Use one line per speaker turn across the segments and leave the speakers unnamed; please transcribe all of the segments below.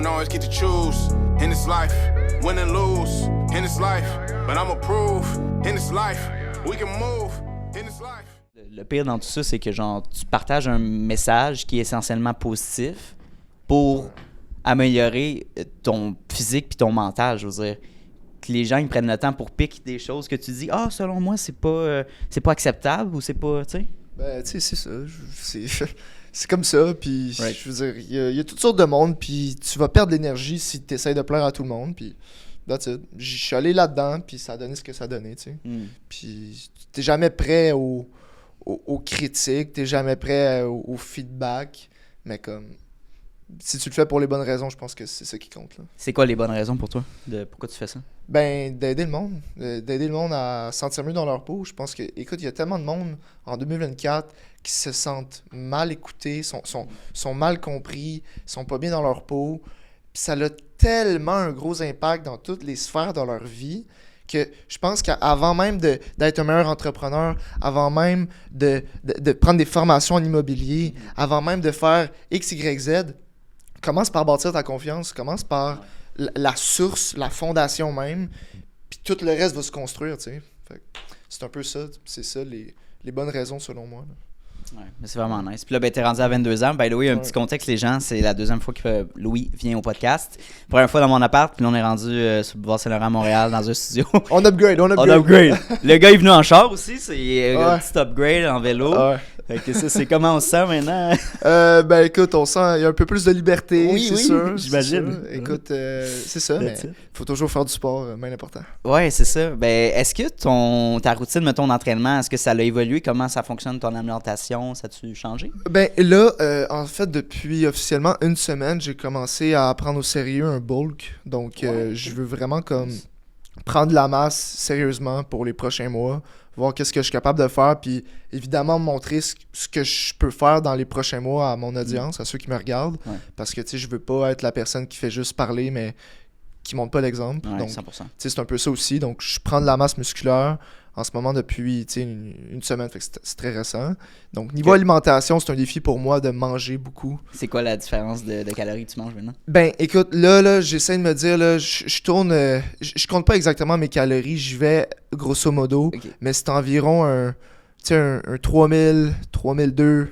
don't always get to choose in this life, win and lose in this life, but I'ma prove in this life, we can move in this life.
Le pire dans tout ça, c'est que genre tu partages un message qui est essentiellement positif pour améliorer ton physique puis ton mental, je veux dire. Que les gens ils prennent le temps pour piquer des choses que tu dis « Ah, selon moi, c'est pas acceptable » ou c'est pas, tu sais.
Ben, tu sais, c'est ça. C'est comme ça, puis je veux dire, il y a toutes sortes de monde, puis tu vas perdre l'énergie si tu essaies de plaire à tout le monde, puis that's it. Je suis allé là-dedans, puis ça a donné ce que ça a donné, tu sais. Puis t'es jamais prêt aux critiques, t'es jamais prêt au feedback, mais comme... Si tu le fais pour les bonnes raisons, je pense que c'est ça qui compte, là.
C'est quoi les bonnes raisons pour toi? Pourquoi tu fais ça?
Ben, d'aider le monde. D'aider le monde à se sentir mieux dans leur peau. Je pense que, écoute, il y a tellement de monde en 2024 qui se sentent mal écoutés, sont mal compris, sont pas bien dans leur peau. Puis ça a tellement un gros impact dans toutes les sphères de leur vie que je pense qu'avant même d'être un meilleur entrepreneur, avant même de prendre des formations en immobilier, avant même de faire X, Y, Z, commence par bâtir ta confiance, commence par la source, la fondation même, puis tout le reste va se construire, tu sais. C'est un peu ça, c'est ça les bonnes raisons selon moi, là.
Ouais, mais c'est vraiment nice. Puis là, ben, t'es rendu à 22 ans. By the way, un petit contexte, les gens, c'est la deuxième fois que Louis vient au podcast. Première fois dans mon appart, puis là, on est rendu sur le boulevard Saint-Laurent à Montréal, dans un studio.
On upgrade.
Le gars est venu en char aussi, c'est un petit upgrade en vélo. Fait que c'est comment on se sent maintenant?
Ben écoute, on sent il y a un peu plus de liberté, c'est sûr.
J'imagine.
Écoute, c'est ça, mais il faut toujours faire du sport, bien important.
Ouais, c'est ça. Ben, est-ce que ta routine, mettons, d'entraînement, est-ce que ça a évolué? Comment ça fonctionne, ton alimentation? Ça a-tu changé?
Ben là, en fait, depuis officiellement une semaine, j'ai commencé à prendre au sérieux un bulk. Donc, je veux vraiment comme prendre la masse sérieusement pour les prochains mois, voir qu'est-ce que je suis capable de faire, puis évidemment montrer ce que je peux faire dans les prochains mois à mon audience, à ceux qui me regardent, parce que tu sais, je veux pas être la personne qui fait juste parler, mais qui montre pas l'exemple.
Ouais,
donc,
100%.
c'est un peu ça aussi. Donc, je prends de la masse musculaire en ce moment depuis une semaine, fait que c'est très récent. Donc, niveau alimentation, c'est un défi pour moi de manger beaucoup.
C'est quoi la différence de calories que tu manges maintenant?
Ben, écoute, là j'essaie de me dire, là, je tourne, je compte pas exactement mes calories, j'y vais grosso modo, mais c'est environ un 3000, 3002.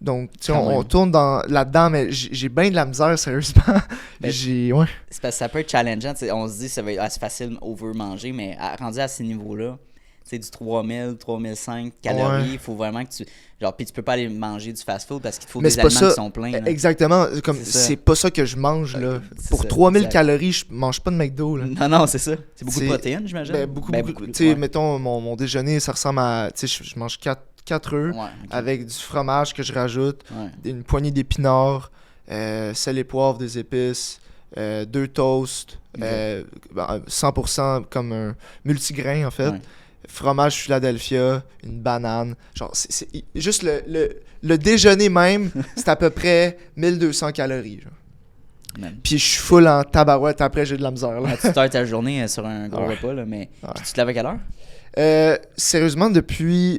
Donc, tu sais, on tourne là-dedans, mais j'ai bien de la misère, sérieusement.
Ben,
Ouais.
C'est parce que ça peut être challengeant. On se dit que ça va être assez facile over-manger, mais rendu à ces niveaux-là, c'est du 3000, 3005 calories, il faut vraiment que tu... Genre, puis tu peux pas aller manger du fast-food parce qu'il te faut des aliments qui sont pleins. Là.
Exactement. C'est pas ça que je mange, là. Pour 3000 calories, je mange pas de McDo, là.
Non, c'est ça. C'est beaucoup de protéines, j'imagine.
Ben, beaucoup. Tu sais, mettons, mon déjeuner, ça ressemble à... Tu sais, je mange 4 œufs avec du fromage que je rajoute, une poignée d'épinards, sel et poivre, des épices, 2 toasts, 100% comme un multigrain en fait, fromage Philadelphia, une banane, genre c'est juste le déjeuner même, c'est à peu près 1200 calories, genre. Puis je suis full en tabarouette, après j'ai de la misère, là.
Tu startes ta journée sur un gros repas, là, mais puis tu te lèves à quelle heure?
Sérieusement,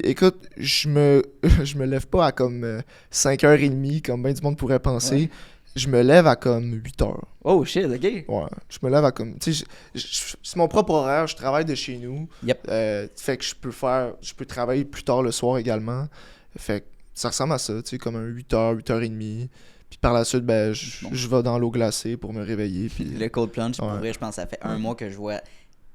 écoute, je me lève pas à comme 5h30 comme bien du monde pourrait penser. Je me lève à comme 8h.
Oh shit, ok.
Ouais, je me lève à comme... Tu sais, c'est mon propre horaire, je travaille de chez nous. Fait que je peux travailler plus tard le soir également. Fait que ça ressemble à ça, tu sais, comme un 8h, 8h30. Puis par la suite, ben, je vais dans l'eau glacée pour me réveiller. Puis...
Le cold plunge, pour vrai, je pense que ça fait un mois que je vois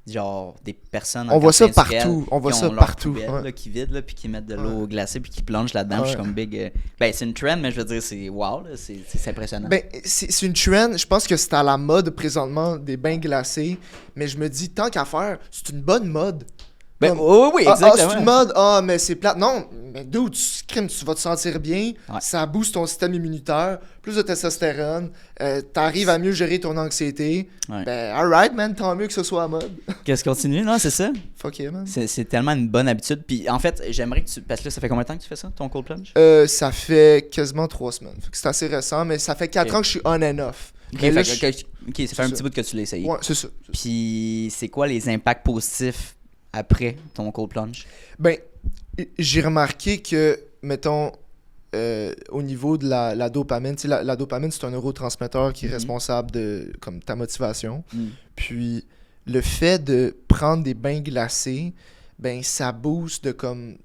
genre des personnes
on voit ça partout,
poubelle, là, qui vident là, puis qui mettent de l'eau glacée puis qui plongent là-dedans. Je suis comme big ben c'est une trend, mais je veux dire c'est wow là, c'est impressionnant.
Ben c'est une trend, je pense que c'est à la mode présentement des bains glacés, mais je me dis tant qu'à faire, c'est une bonne mode.
Ben oui, exactement.
C'est une mode, mais c'est plate. Non, mais dude, tu vas te sentir bien, ça booste ton système immunitaire, plus de testostérone, t'arrives à mieux gérer ton anxiété. Ben, alright, man, tant mieux que ce soit à mode.
Qu'est-ce qu'on continue? Non, c'est ça.
Fuck yeah, man.
C'est tellement une bonne habitude. Puis en fait, j'aimerais que parce que là, ça fait combien de temps que tu fais ça, ton cold plunge?
Ça fait quasiment 3 semaines. C'est assez récent, mais ça fait 4 ans que je suis on and off.
Ça fait un petit bout que tu l'as essayé.
Ouais, c'est ça.
Puis c'est quoi les impacts positifs après ton cold plunge?
Ben, j'ai remarqué que, mettons, au niveau de la dopamine. Tu sais, la dopamine, c'est un neurotransmetteur qui est responsable de comme ta motivation. Puis le fait de prendre des bains glacés, ben ça booste de comme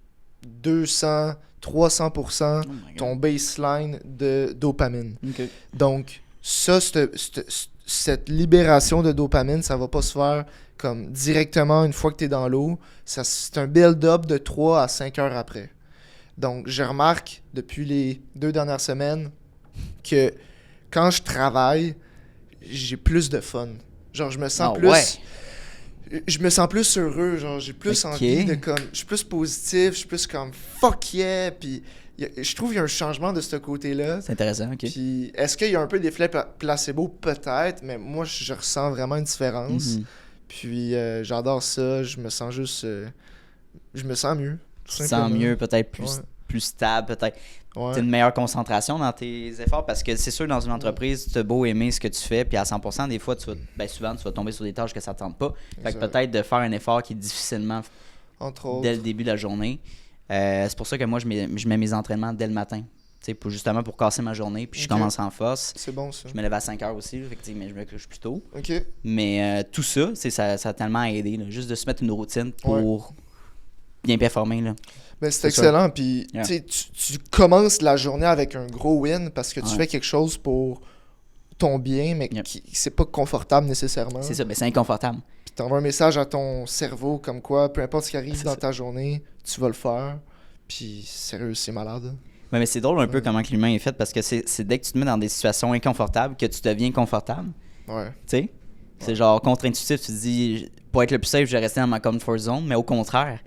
200, 300% ton baseline de dopamine.
Ok.
Donc, ça, cette libération de dopamine, ça va pas se faire comme directement une fois que tu es dans l'eau. C'est un build-up de 3 à 5 heures après. Donc, je remarque depuis les 2 dernières semaines que quand je travaille, j'ai plus de fun. Genre, je me sens plus...
Ouais.
Je me sens plus heureux, genre, j'ai plus envie de comme... Je suis plus positif, je suis plus comme fuck yeah, puis je trouve qu'il y a un changement de ce côté-là.
C'est intéressant, ok.
Puis, est-ce qu'il y a un peu d'effet placebo? Peut-être, mais moi, je ressens vraiment une différence. Puis, j'adore ça, je me sens juste... je me sens mieux, tout
Tu te
simplement.
sens mieux, peut-être plus stable, peut-être
Ouais.
t'as une meilleure concentration dans tes efforts, parce que c'est sûr, dans une entreprise, tu as beau aimer ce que tu fais, puis à 100%, des fois, souvent, tu vas tomber sur des tâches que ça ne te tente pas. Fait que
Exact.
peut-être de faire un effort qui est difficilement
Entre autres.
dès le début de la journée. C'est pour ça que moi, je mets mes entraînements dès le matin, tu sais, justement pour casser ma journée, puis je
Ok.
commence en force.
C'est bon, ça.
Je me lève à 5 heures aussi, fait que, mais je me couche plus tôt.
OK.
Mais tout ça, ça a tellement aidé, là, juste de se mettre une routine pour bien performer. Là.
Ben, c'est
C'est
excellent. Puis,
Yeah.
tu sais, tu commences la journée avec un gros win parce que tu fais quelque chose pour ton bien, mais
Yep.
qui c'est pas confortable nécessairement.
C'est ça, c'est inconfortable.
Puis, t'envoies un message à ton cerveau comme quoi, peu importe ce qui arrive
C'est
dans
ça.
ta journée, tu vas le faire. Puis, sérieux, c'est malade.
Ouais, mais c'est drôle un peu comment que l'humain est fait, parce que c'est dès que tu te mets dans des situations inconfortables que tu deviens confortable.
Ouais.
Tu sais? C'est genre contre-intuitif. Tu te dis, pour être le plus safe, je vais rester dans ma comfort zone, mais au contraire,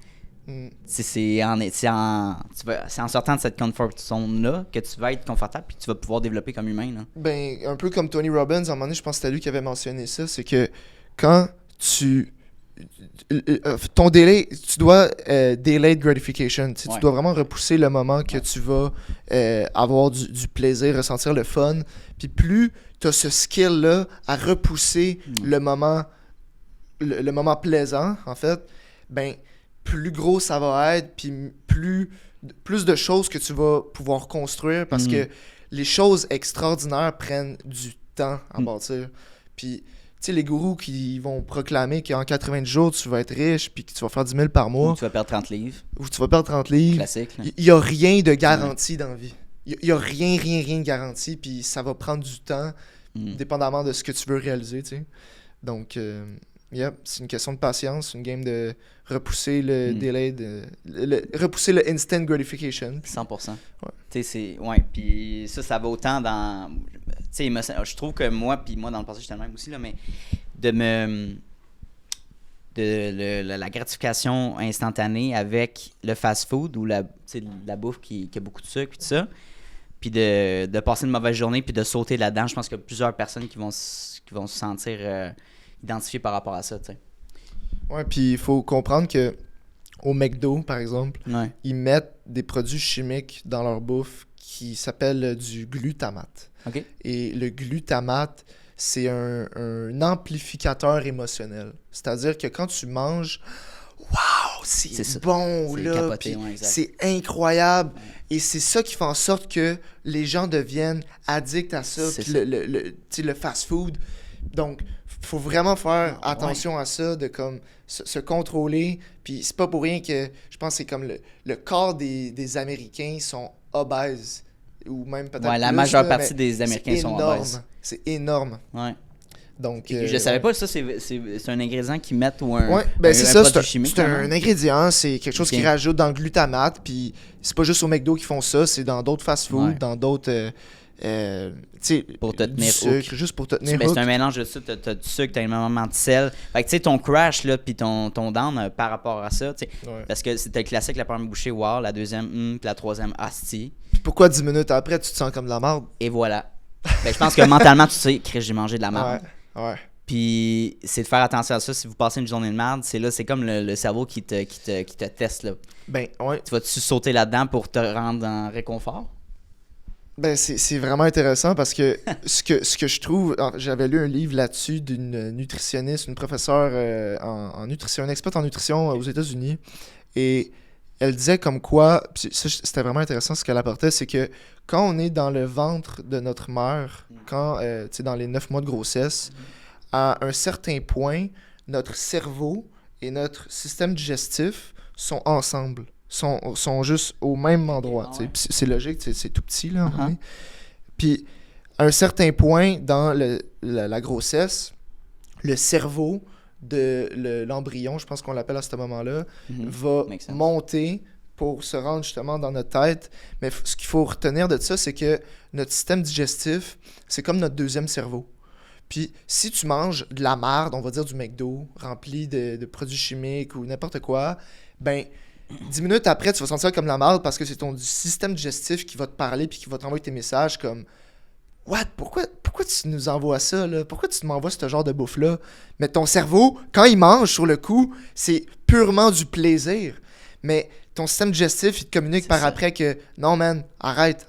c'est en sortant de cette comfort zone-là que tu vas être confortable puis tu vas pouvoir développer comme humain. Là.
Ben, un peu comme Tony Robbins, à un moment donné, je pense que c'était lui qui avait mentionné ça, c'est que quand ton délai, tu dois delayed gratification. Tu sais,
Ouais.
tu dois vraiment repousser le moment que tu vas avoir du plaisir, ressentir le fun. Puis plus tu as ce skill-là à repousser le moment plaisant, en fait, ben plus gros ça va être, puis plus de choses que tu vas pouvoir construire parce que les choses extraordinaires prennent du temps à bâtir. Puis, tu sais, les gourous qui vont proclamer qu'en 90 jours, tu vas être riche, puis que tu vas faire 10 000 par
Ou
mois,
tu vas perdre 30 livres.
ou tu vas perdre 30 livres,
Classique. Là.
il n'y a rien de garanti dans la vie. Il n'y a rien de garanti, puis ça va prendre du temps, dépendamment de ce que tu veux réaliser, tu sais. Donc, c'est une question de patience, une game de repousser le délai, repousser le instant gratification.
100%.
Ouais.
Tu sais, c'est... Ouais, puis ça va autant dans... Tu sais, je trouve que moi dans le passé, j'étais le même aussi, là, mais la gratification instantanée avec le fast-food ou la bouffe qui a beaucoup de sucre et tout ça, puis de passer une mauvaise journée puis de sauter là-dedans, je pense qu'il y a plusieurs personnes qui vont se sentir identifiées par rapport à ça, tu sais.
Ouais, puis il faut comprendre que au McDo, par exemple,
Ouais.
ils mettent des produits chimiques dans leur bouffe qui s'appellent du glutamate.
OK?
Et le glutamate, c'est un amplificateur émotionnel. C'est-à-dire que quand tu manges, waouh,
C'est ça.
c'est bon,
C'est
là,
capoté,
puis
ouais, exact.
c'est incroyable. Et c'est ça qui fait en sorte que les gens deviennent addicts à ça,
C'est
puis
ça.
tu sais, le fast-food. Donc, faut vraiment faire attention à ça, de comme se contrôler. Puis c'est pas pour rien que je pense que c'est comme le corps des Américains sont obèses. Ou même peut-être
Ouais, la
plus,
majeure
là,
partie
mais
des Américains
c'est
sont
énorme.
obèses.
C'est énorme.
Ouais.
Donc,
Je savais pas, ça, c'est un ingrédient qu'ils mettent ou un,
Ouais, ben c'est
un
ça,
produit
c'est
chimique.
un
vraiment.
ingrédient, c'est quelque chose
Ok.
qu'ils rajoutent dans le glutamate, puis c'est pas juste au McDo qui font ça, c'est dans d'autres fast-food,
Ouais.
dans d'autres, tu sais,
Pour te
du
tenir
sucre,
hook.
juste pour te tenir
Ben,
hook.
c'est un mélange de ça. T'as du sucre, t'as énormément de sel. Fait que tu sais, ton crash, là, puis ton down par rapport à ça, tu sais.
Ouais.
Parce que c'était le classique, la première bouchée, wow, la deuxième, puis la troisième, asti.
Puis pourquoi 10 minutes après, tu te sens comme de la merde?
Et voilà. Ben, je pense que mentalement, tu sais, Chris, j'ai mangé de la merde.
Ouais.
Puis c'est de faire attention à ça. Si vous passez une journée de merde, c'est comme le cerveau qui te teste, là.
Ben, ouais.
Tu vas-tu sauter là-dedans pour te rendre en réconfort?
Ben, c'est vraiment intéressant parce que ce que je trouve, j'avais lu un livre là-dessus d'une nutritionniste, une professeure en nutrition, une experte en nutrition aux États-Unis, et elle disait comme quoi, puis ça, c'était vraiment intéressant ce qu'elle apportait, c'est que quand on est dans le ventre de notre mère, quand, tu sais, dans les 9 mois de grossesse, à un certain point, notre cerveau et notre système digestif sont ensemble, sont juste au même endroit. Tu sais. Puis c'est logique, tu sais, c'est tout petit, là. Puis à un certain point dans la grossesse, le cerveau de l'embryon, je pense qu'on l'appelle à ce moment-là, va monter pour se rendre justement dans notre tête. Mais ce qu'il faut retenir de ça, c'est que notre système digestif, c'est comme notre deuxième cerveau. Puis si tu manges de la merde, on va dire du McDo, rempli de produits chimiques ou n'importe quoi, ben 10 minutes après, tu vas sentir comme la merde parce que c'est ton système digestif qui va te parler puis qui va t'envoyer tes messages comme « What? Pourquoi tu nous envoies ça, là? Pourquoi tu m'envoies ce genre de bouffe-là? » Mais ton cerveau, quand il mange sur le coup, c'est purement du plaisir. Mais ton système digestif, il te communique par après que « Non, man, arrête. »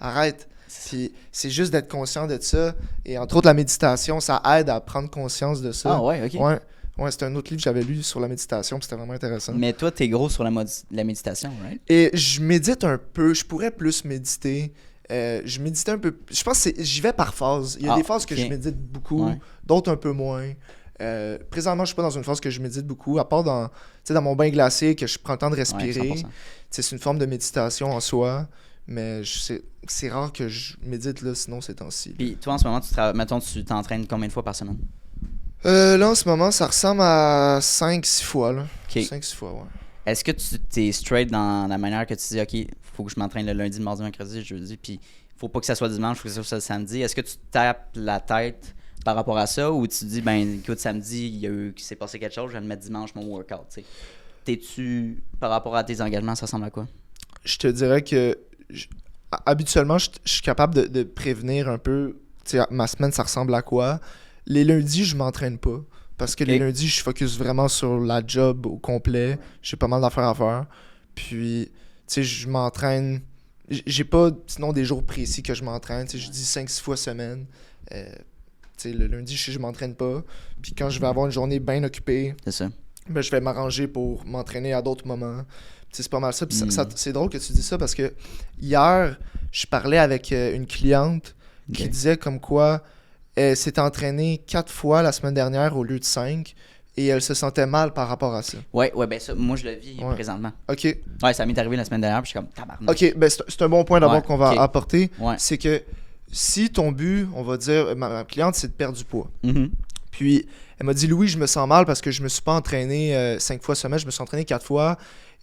Puis c'est juste d'être conscient de ça. Et entre autres, la méditation, ça aide à prendre conscience de ça.
Ah ouais, ok.
Ouais, c'était un autre livre que j'avais lu sur la méditation, puis c'était vraiment intéressant.
Mais toi, t'es gros sur la méditation, right?
Et je médite un peu. Je pourrais plus méditer. Je méditais un peu. Je pense que j'y vais par phase. Il y a des phases que je médite beaucoup, d'autres un peu moins. Présentement, je suis pas dans une phase que je médite beaucoup, à part dans mon bain glacé, que je prends le temps de respirer. Ouais, c'est une forme de méditation en soi. Mais c'est rare que je médite là, sinon ces temps-ci.
Puis toi, en ce moment, mettons, tu t'entraînes combien de fois par semaine?
Là, en ce moment, ça ressemble à 5-6 fois. Là.
Okay.
5-6 fois, ouais.
Est-ce que tu t'es straight dans la manière que tu dis, OK, faut que je m'entraîne le lundi, le mardi, le mercredi, le jeudi, puis faut pas que ça soit dimanche, faut que ça soit le samedi. Est-ce que tu tapes la tête par rapport à ça ou tu dis, ben écoute, samedi, il s'est passé quelque chose, je vais le mettre dimanche mon workout, tu sais? T'es-tu, par rapport à tes engagements, ça ressemble à quoi?
Je te dirais que habituellement, je suis capable de prévenir un peu, tu sais, ma semaine, ça ressemble à quoi. Les lundis, je m'entraîne pas. Parce que les lundis, je focus vraiment sur la job au complet. J'ai pas mal d'affaires à faire. Puis, tu sais, je m'entraîne. J'ai pas, sinon, des jours précis que je m'entraîne. Tu sais, je dis 5-6 fois semaine. Tu sais, le lundi, je m'entraîne pas. Puis quand je vais avoir une journée bien occupée,
c'est ça.
Ben, je vais m'arranger pour m'entraîner à d'autres moments. Puis c'est pas mal ça. Puis c'est drôle que tu dis ça parce que hier, je parlais avec une cliente qui disait comme quoi elle s'est entraînée 4 fois la semaine dernière au lieu de 5 et elle se sentait mal par rapport à ça.
Ouais, ben ça, moi je le vis présentement.
OK.
Ouais, ça m'est arrivé la semaine dernière, puis je suis comme tabarnak.
OK, ben c'est un bon point d'abord qu'on va apporter.
Ouais.
C'est que si ton but, on va dire, ma cliente, c'est de perdre du poids.
Mm-hmm.
Puis elle m'a dit, Louis, je me sens mal parce que je me suis pas entraîné 5 fois semaine, je me suis entraîné 4 fois.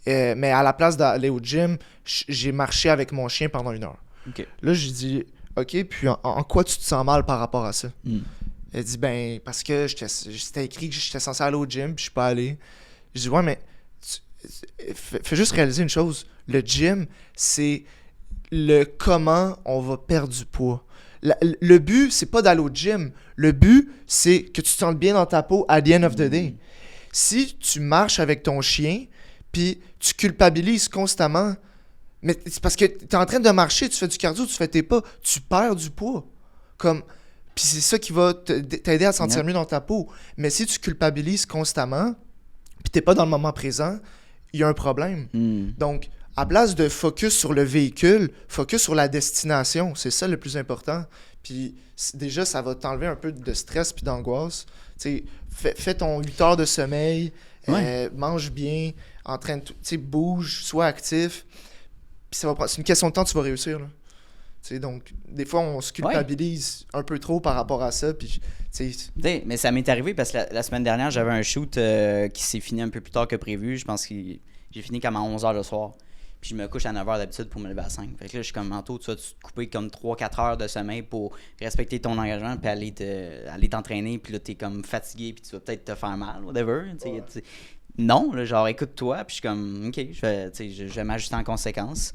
Mais à la place d'aller au gym, j'ai marché avec mon chien pendant 1 heure.
Okay.
Là, j'ai dit, OK, puis en quoi tu te sens mal par rapport à ça? Elle dit, ben, parce que c'était écrit que j'étais censé aller au gym, puis je suis pas allé. Je dis, ouais, mais fais juste réaliser une chose. Le gym, c'est le comment on va perdre du poids. Le but, c'est pas d'aller au gym. Le but, c'est que tu te sentes bien dans ta peau à the end of the day. Si tu marches avec ton chien, puis tu culpabilises constamment, mais c'est parce que tu es en train de marcher, tu fais du cardio, tu fais tes pas, tu perds du poids. Puis c'est ça qui va t'aider à te sentir mieux dans ta peau. Mais si tu culpabilises constamment, puis t'es pas dans le moment présent, il y a un problème. Donc, à place de focus sur le véhicule, focus sur la destination. C'est ça le plus important. Puis déjà, ça va t'enlever un peu de stress puis d'angoisse. Tu sais, fais ton 8 heures de sommeil, mange bien, bouge, sois actif. Puis c'est une question de temps, tu vas réussir. Là. Donc, des fois, on se culpabilise un peu trop par rapport à ça. Puis,
mais ça m'est arrivé parce que la semaine dernière, j'avais un shoot qui s'est fini un peu plus tard que prévu. Je pense que j'ai fini comme à 11h le soir. Puis je me couche à 9h d'habitude pour me lever à 5. Fait que là, je suis comme Manto, tu vas te couper comme 3-4 heures de sommeil pour respecter ton engagement puis aller t'entraîner. Puis là, t'es comme fatigué puis tu vas peut-être te faire mal, whatever. Non, là, genre écoute-toi. Puis je suis comme, OK, je vais m'ajuster en conséquence.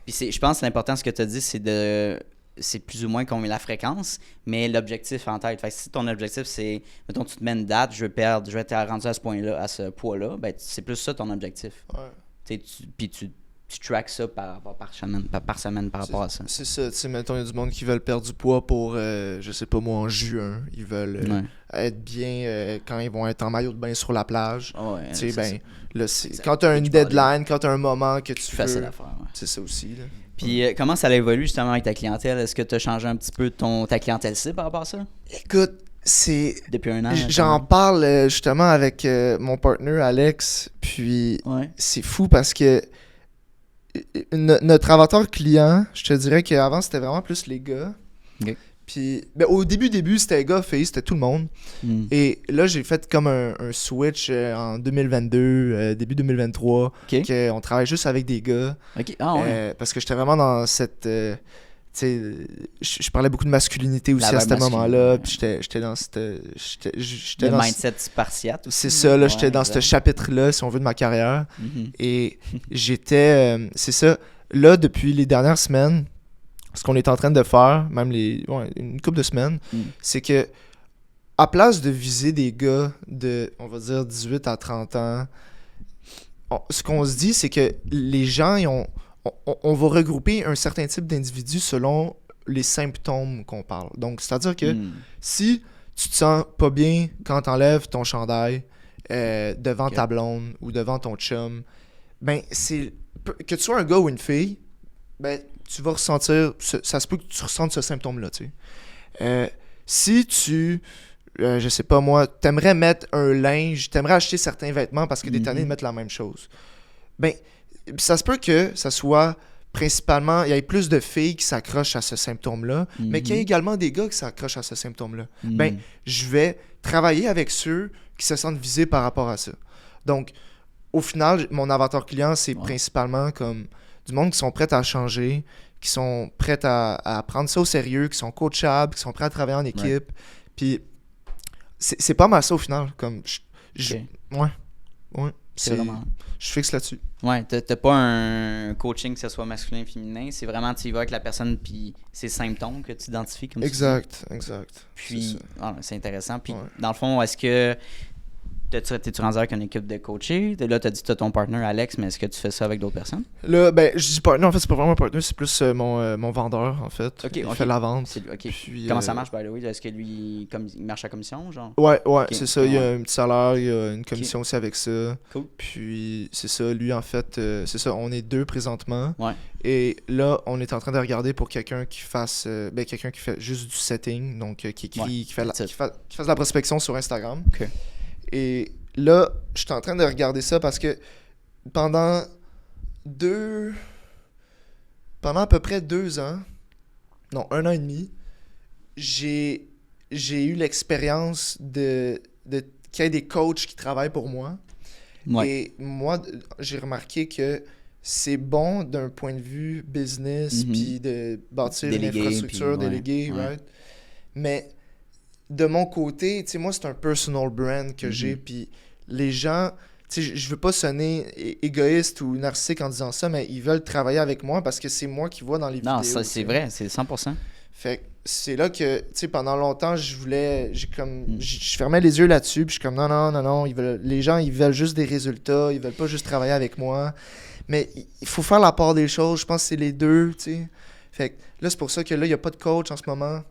Puis je pense que l'important, ce que tu as dit, c'est plus ou moins qu'on met la fréquence, mais l'objectif en tête. Fait que si ton objectif, c'est, mettons, tu te mets une date, je vais être rendu à ce point-là, à ce poids-là, ben c'est plus ça ton objectif.
Ouais.
Puis tu tu tracks ça par semaine par rapport à ça.
C'est ça, tu sais, mettons, il y a du monde qui veulent perdre du poids pour, je sais pas moi, en juin. Ils veulent être bien quand ils vont être en maillot de bain sur la plage. Tu sais, ben, là, quand t'as une deadline, quand t'as un moment que tu
facile
veux,
à faire,
c'est ça aussi, là.
Puis comment ça a évolué justement avec ta clientèle? Est-ce que tu as changé un petit peu ta clientèle cible par rapport à ça?
Écoute, c'est...
Depuis un an?
J'en parle justement avec mon partner Alex, puis c'est fou parce que notre avatar client, je te dirais qu'avant c'était vraiment plus les gars.
Okay.
Puis ben, au début c'était gars, filles, c'était tout le monde. Et là j'ai fait comme un switch en 2022, début 2023, qu'on travaille juste avec des gars. Parce que j'étais vraiment dans cette... je parlais beaucoup de masculinité aussi à ce moment-là, puis j'étais dans cette...
Le mindset spartiate aussi.
C'est ça, là, j'étais dans ce chapitre-là, si on veut, de ma carrière. Et j'étais... c'est ça, là, depuis les dernières semaines, ce qu'on est en train de faire, même une couple de semaines, c'est que à place de viser des gars de, on va dire, 18 à 30 ans, ce qu'on se dit, c'est que les gens, on va regrouper un certain type d'individus selon les symptômes qu'on parle. Donc, c'est-à-dire que si tu te sens pas bien quand t'enlèves ton chandail devant ta blonde ou devant ton chum, ben, que tu sois un gars ou une fille, ben, tu vas ressentir, ça se peut que tu ressentes ce symptôme-là, tu sais. Si tu, je sais pas moi, t'aimerais mettre un linge, t'aimerais acheter certains vêtements parce que t'es tanné de mettre la même chose, ben, ça se peut que ça soit principalement, il y ait plus de filles qui s'accrochent à ce symptôme-là, mais qu'il y ait également des gars qui s'accrochent à ce symptôme-là. Ben, je vais travailler avec ceux qui se sentent visés par rapport à ça. Donc, au final, mon avatar client, c'est principalement comme du monde qui sont prêts à changer, qui sont prêts à prendre ça au sérieux, qui sont coachables, qui sont prêts à travailler en équipe. Puis, c'est pas mal ça au final. Comme,
c'est vraiment...
Je fixe là-dessus.
Ouais, t'as pas un coaching que ce soit masculin, féminin. C'est vraiment, tu y vas avec la personne puis ses symptômes que tu identifies comme ça.
Exact.
Puis, c'est intéressant. Puis, dans le fond, est-ce que t'es-tu rendu avec une équipe de coachés? Là, t'as dit que t'as ton partner Alex, mais est-ce que tu fais ça avec d'autres personnes?
Là, ben, je dis partner, en fait, c'est pas vraiment un partner, c'est plus mon vendeur, en fait. Il fait la vente.
Puis, comment ça marche, by the way? Est-ce que lui, il marche à commission, genre?
Ouais, c'est ça. Il y a un petit salaire, il y a une commission aussi avec ça. Cool. Puis, c'est ça. Lui, en fait, c'est ça. On est 2 présentement. Ouais. Et là, on est en train de regarder pour quelqu'un qui fasse... quelqu'un qui fait juste du setting, donc qui écrit, qui fasse la prospection sur Instagram.
OK.
Et là, je suis en train de regarder ça parce que pendant à peu près 2 ans, non, 1 an et demi, j'ai eu l'expérience de qu'il y ait des coachs qui travaillent pour moi. Ouais. Et moi, j'ai remarqué que c'est bon d'un point de vue business, puis de bâtir une infrastructure, déléguée, right? Mais de mon côté, tu sais, moi, c'est un personal brand que j'ai, puis les gens, tu sais, je veux pas sonner égoïste ou narcissique en disant ça, mais ils veulent travailler avec moi parce que c'est moi qui vois dans les vidéos.
Non, ça, c'est vrai, c'est 100%.
Fait que c'est là que, tu sais, pendant longtemps, je fermais les yeux là-dessus, puis je suis comme, non, les gens, ils veulent juste des résultats, ils veulent pas juste travailler avec moi. Mais il faut faire la part des choses, je pense que c'est les deux, tu sais. Fait que là, c'est pour ça que là, il y a pas de coach en ce moment.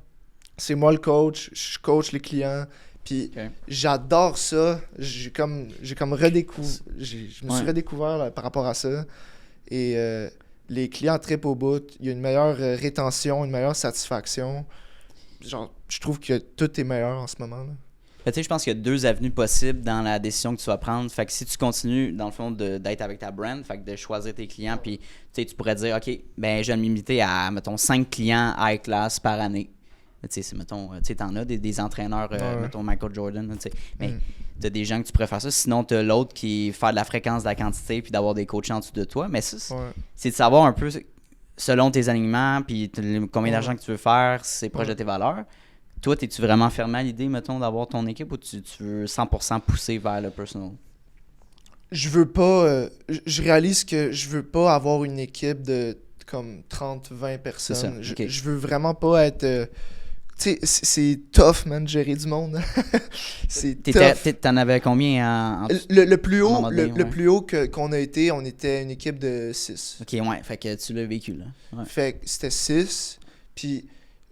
C'est moi le coach, je coach les clients, puis j'adore ça. Je me suis redécouvert là, par rapport à ça. Et les clients trippent au bout, il y a une meilleure rétention, une meilleure satisfaction. Genre, je trouve que tout est meilleur en ce moment, là.
Tu sais, je pense qu'il y a 2 avenues possibles dans la décision que tu vas prendre. Fait que si tu continues, dans le fond, d'être avec ta brand, fait que de choisir tes clients, puis tu pourrais dire, OK, ben je vais me limiter à, mettons, 5 clients high class par année. Tu sais, mettons, t'en as des entraîneurs, mettons Michael Jordan, tu sais. Mais t'as des gens que tu préfères ça. Sinon, t'as l'autre qui fait de la fréquence, de la quantité, puis d'avoir des coachs en dessous de toi. Mais ça, c'est de savoir un peu, selon tes alignements, puis combien d'argent que tu veux faire, c'est proche de tes valeurs. Toi, es-tu vraiment fermé à l'idée, mettons, d'avoir ton équipe ou tu veux 100% pousser vers le personal?
Je veux pas... je réalise que je veux pas avoir une équipe de comme 30-20 personnes. Je veux vraiment pas être... Tu sais, c'est tough, man, de gérer du monde. C'est tough.
T'en avais combien en
Le plus
à un
haut,
moment donné,
le
ouais.
plus haut qu'on a été, on était une équipe de 6.
Ok, ouais, fait que tu l'as vécu, là. Ouais.
Fait que c'était 6, puis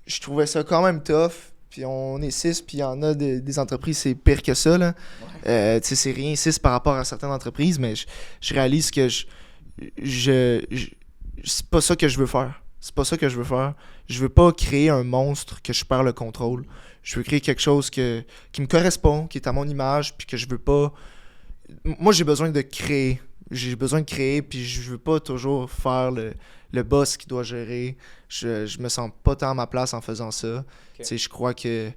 je trouvais ça quand même tough. Puis on est 6, puis il y en a des entreprises, c'est pire que ça, là. Tu sais, c'est rien 6 par rapport à certaines entreprises, mais je réalise que c'est pas ça que je veux faire. C'est pas ça que je veux faire. Je veux pas créer un monstre que je perds le contrôle. Je veux créer quelque chose qui me correspond, qui est à mon image, puis que je veux pas... Moi, j'ai besoin de créer. J'ai besoin de créer, puis je veux pas toujours faire le boss qui doit gérer. Je me sens pas tant à ma place en faisant ça. Tu sais, je crois que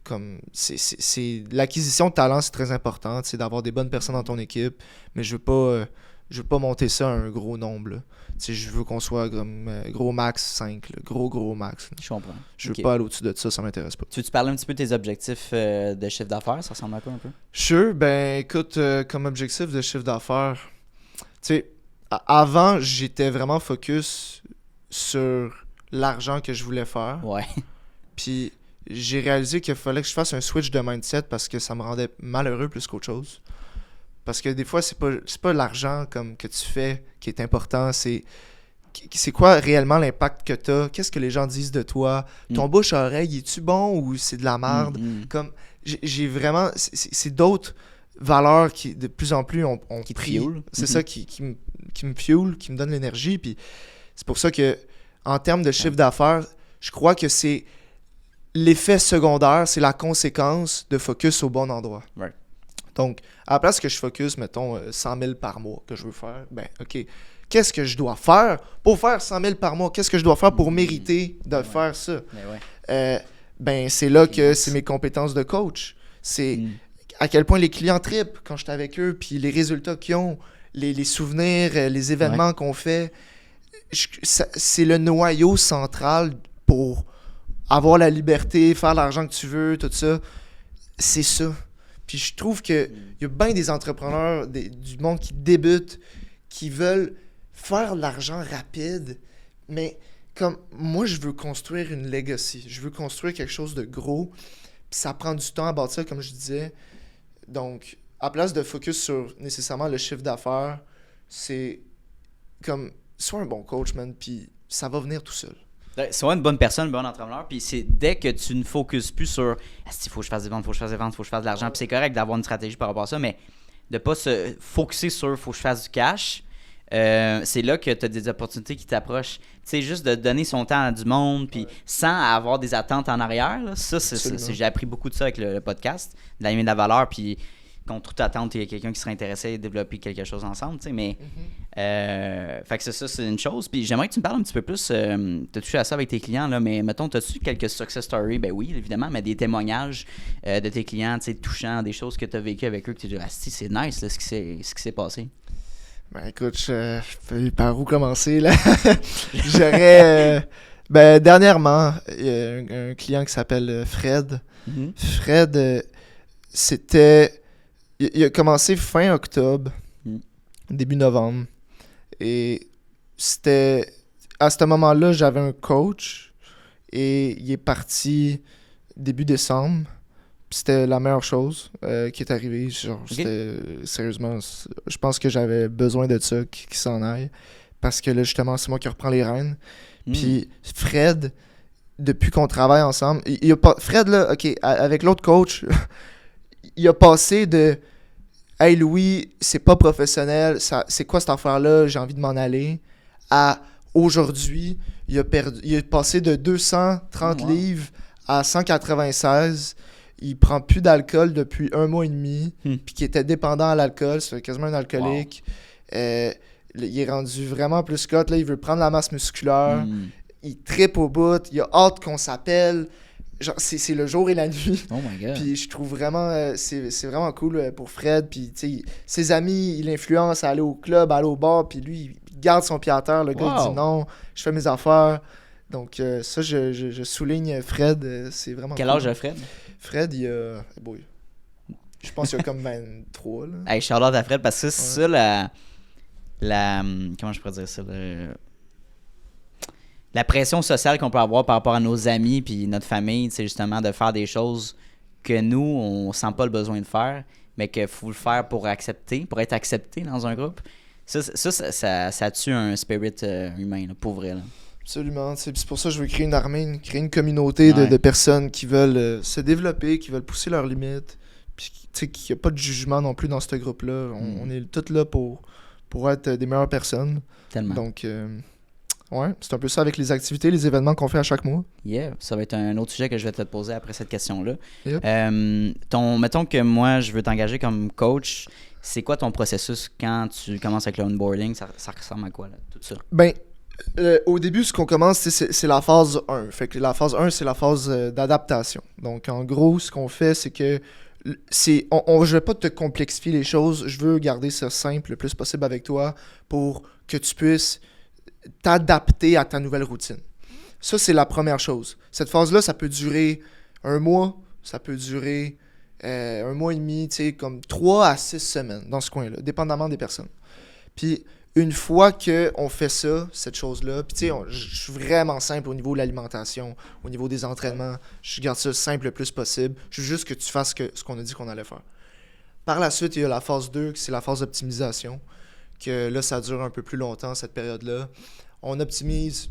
comme c'est l'acquisition de talent, c'est très important, tu sais, d'avoir des bonnes personnes dans ton équipe, mais je veux pas monter ça à un gros nombre, là. Tu sais, je veux qu'on soit comme gros max 5, là, gros max, là.
Je comprends.
Je veux
Ok.
pas aller au-dessus de ça m'intéresse pas.
Tu parles un petit peu de tes objectifs de chiffre d'affaires, ça ressemble à quoi un peu?
Sure, ben écoute, comme objectif de chiffre d'affaires, tu sais, avant, j'étais vraiment focus sur l'argent que je voulais faire.
Ouais.
Puis j'ai réalisé qu'il fallait que je fasse un switch de mindset parce que ça me rendait malheureux plus qu'autre chose. Parce que des fois, c'est pas l'argent comme que tu fais qui est important, c'est quoi réellement l'impact que tu as, qu'est-ce que les gens disent de toi, ton bouche à oreille, es-tu bon ou c'est de la merde? Comme j'ai vraiment c'est d'autres valeurs qui de plus en plus ont
Qui te
pris.
fuel.
C'est ça qui me fuel, qui me donne l'énergie, puis c'est pour ça que en termes de chiffre d'affaires, je crois que c'est l'effet secondaire, c'est la conséquence de focus au bon endroit.
Right.
Donc, à la place que je focus, mettons, 100 000 par mois que je veux faire, ben, OK, qu'est-ce que je dois faire pour faire 100 000 par mois? Qu'est-ce que je dois faire pour mériter de faire ça?
Mais ouais.
Ben, c'est là que c'est mes compétences de coach. C'est à quel point les clients trippent quand je suis avec eux, puis les résultats qu'ils ont, les souvenirs, les événements qu'on fait. C'est le noyau central pour avoir la liberté, faire l'argent que tu veux, tout ça. C'est ça. Puis je trouve qu'il y a bien des entrepreneurs, du monde qui débutent, qui veulent faire de l'argent rapide, mais comme moi, je veux construire une legacy. Je veux construire quelque chose de gros, puis ça prend du temps à bâtir, comme je disais. Donc, à place de focus sur nécessairement le chiffre d'affaires, c'est comme, sois un bon coach, man, puis ça va venir tout seul.
Sois une bonne personne, un bon entrepreneur, puis c'est dès que tu ne focuses plus sur « il faut que je fasse des ventes, il faut que je fasse des ventes, il faut que je fasse de l'argent », puis c'est correct d'avoir une stratégie par rapport à ça, mais de ne pas se focuser sur « il faut que je fasse du cash », c'est là que tu as des opportunités qui t'approchent. Tu sais, juste de donner son temps à du monde, puis sans avoir des attentes en arrière, là, j'ai appris beaucoup de ça avec le podcast, de la de la valeur, puis contre toute attente, il y a quelqu'un qui serait intéressé à développer quelque chose ensemble, tu sais, mais fait que ça, c'est une chose. Puis j'aimerais que tu me parles un petit peu plus, tu as touché à ça avec tes clients, là, mais mettons, as-tu quelques success stories? Ben oui, évidemment, mais des témoignages de tes clients, tu sais, touchants, des choses que tu as vécues avec eux, que tu dis, si, c'est nice, là, ce qui s'est passé.
Ben écoute, par où commencer, là? J'aurais... dernièrement, il y a un client qui s'appelle Fred.
Mm-hmm.
Fred, c'était... Il a commencé fin octobre, début novembre. Et c'était... À ce moment-là, j'avais un coach et il est parti début décembre. Puis c'était la meilleure chose qui est arrivée. Genre, c'était... Sérieusement, je pense que j'avais besoin de ça, qu'il s'en aille. Parce que là, justement, c'est moi qui reprends les rênes. Puis Fred, depuis qu'on travaille ensemble... Fred, là, OK, avec l'autre coach... il a passé de « Hey Louis, c'est pas professionnel, c'est quoi cette affaire-là, j'ai envie de m'en aller » à aujourd'hui, il a passé de 230 livres à 196. Il prend plus d'alcool depuis 1 mois et demi, puis qui était dépendant à l'alcool, c'est quasiment un alcoolique. Il est rendu vraiment plus cut, là, il veut prendre la masse musculaire, il trippe au bout, il a hâte qu'on s'appelle. Genre, c'est le jour et la nuit.
Oh my God.
Puis je trouve vraiment, c'est vraiment cool pour Fred. Puis, tu sais, ses amis, il influence à aller au club, à aller au bar. Puis lui, il garde son pied à terre. Le gars, il dit non, je fais mes affaires. Donc, ça, je souligne Fred. C'est vraiment
Quel
cool.
âge a Fred?
Fred, il a... je pense qu'il a comme 23, là.
Hey, shout-out à Fred, parce que c'est ça, la... Comment je pourrais dire ça? la pression sociale qu'on peut avoir par rapport à nos amis puis notre famille, c'est justement de faire des choses que nous, on sent pas le besoin de faire, mais qu'il faut le faire pour être accepté dans un groupe. Ça tue un spirit humain, là, pour vrai. Là.
Absolument. C'est pour ça que je veux créer une armée, créer une communauté de personnes qui veulent se développer, qui veulent pousser leurs limites, puis qu'il n'y a pas de jugement non plus dans ce groupe-là. On est tous là pour être des meilleures personnes.
Tellement.
Donc, ouais, c'est un peu ça avec les activités, les événements qu'on fait à chaque mois.
Yeah, ça va être un autre sujet que je vais te poser après cette question-là.
Yep.
Mettons que moi, je veux t'engager comme coach. C'est quoi ton processus quand tu commences avec le onboarding? Ça ressemble à quoi, là, tout ça?
Ben, au début, ce qu'on commence, c'est la phase 1. Fait que la phase 1, c'est la phase d'adaptation. Donc, en gros, ce qu'on fait, c'est que je vais pas te complexifier les choses. Je veux garder ça simple le plus possible avec toi pour que tu puisses t'adapter à ta nouvelle routine. Ça, c'est la première chose. Cette phase-là, ça peut durer 1 mois, ça peut durer 1 mois et demi, tu sais, comme 3 à 6 semaines dans ce coin-là, dépendamment des personnes. Puis, une fois qu'on fait ça, cette chose-là, puis tu sais, je suis vraiment simple au niveau de l'alimentation, au niveau des entraînements, je garde ça simple le plus possible. Je veux juste que tu fasses ce qu'on a dit qu'on allait faire. Par la suite, il y a la phase 2, qui c'est la phase d'optimisation, que là, ça dure un peu plus longtemps, cette période-là. On optimise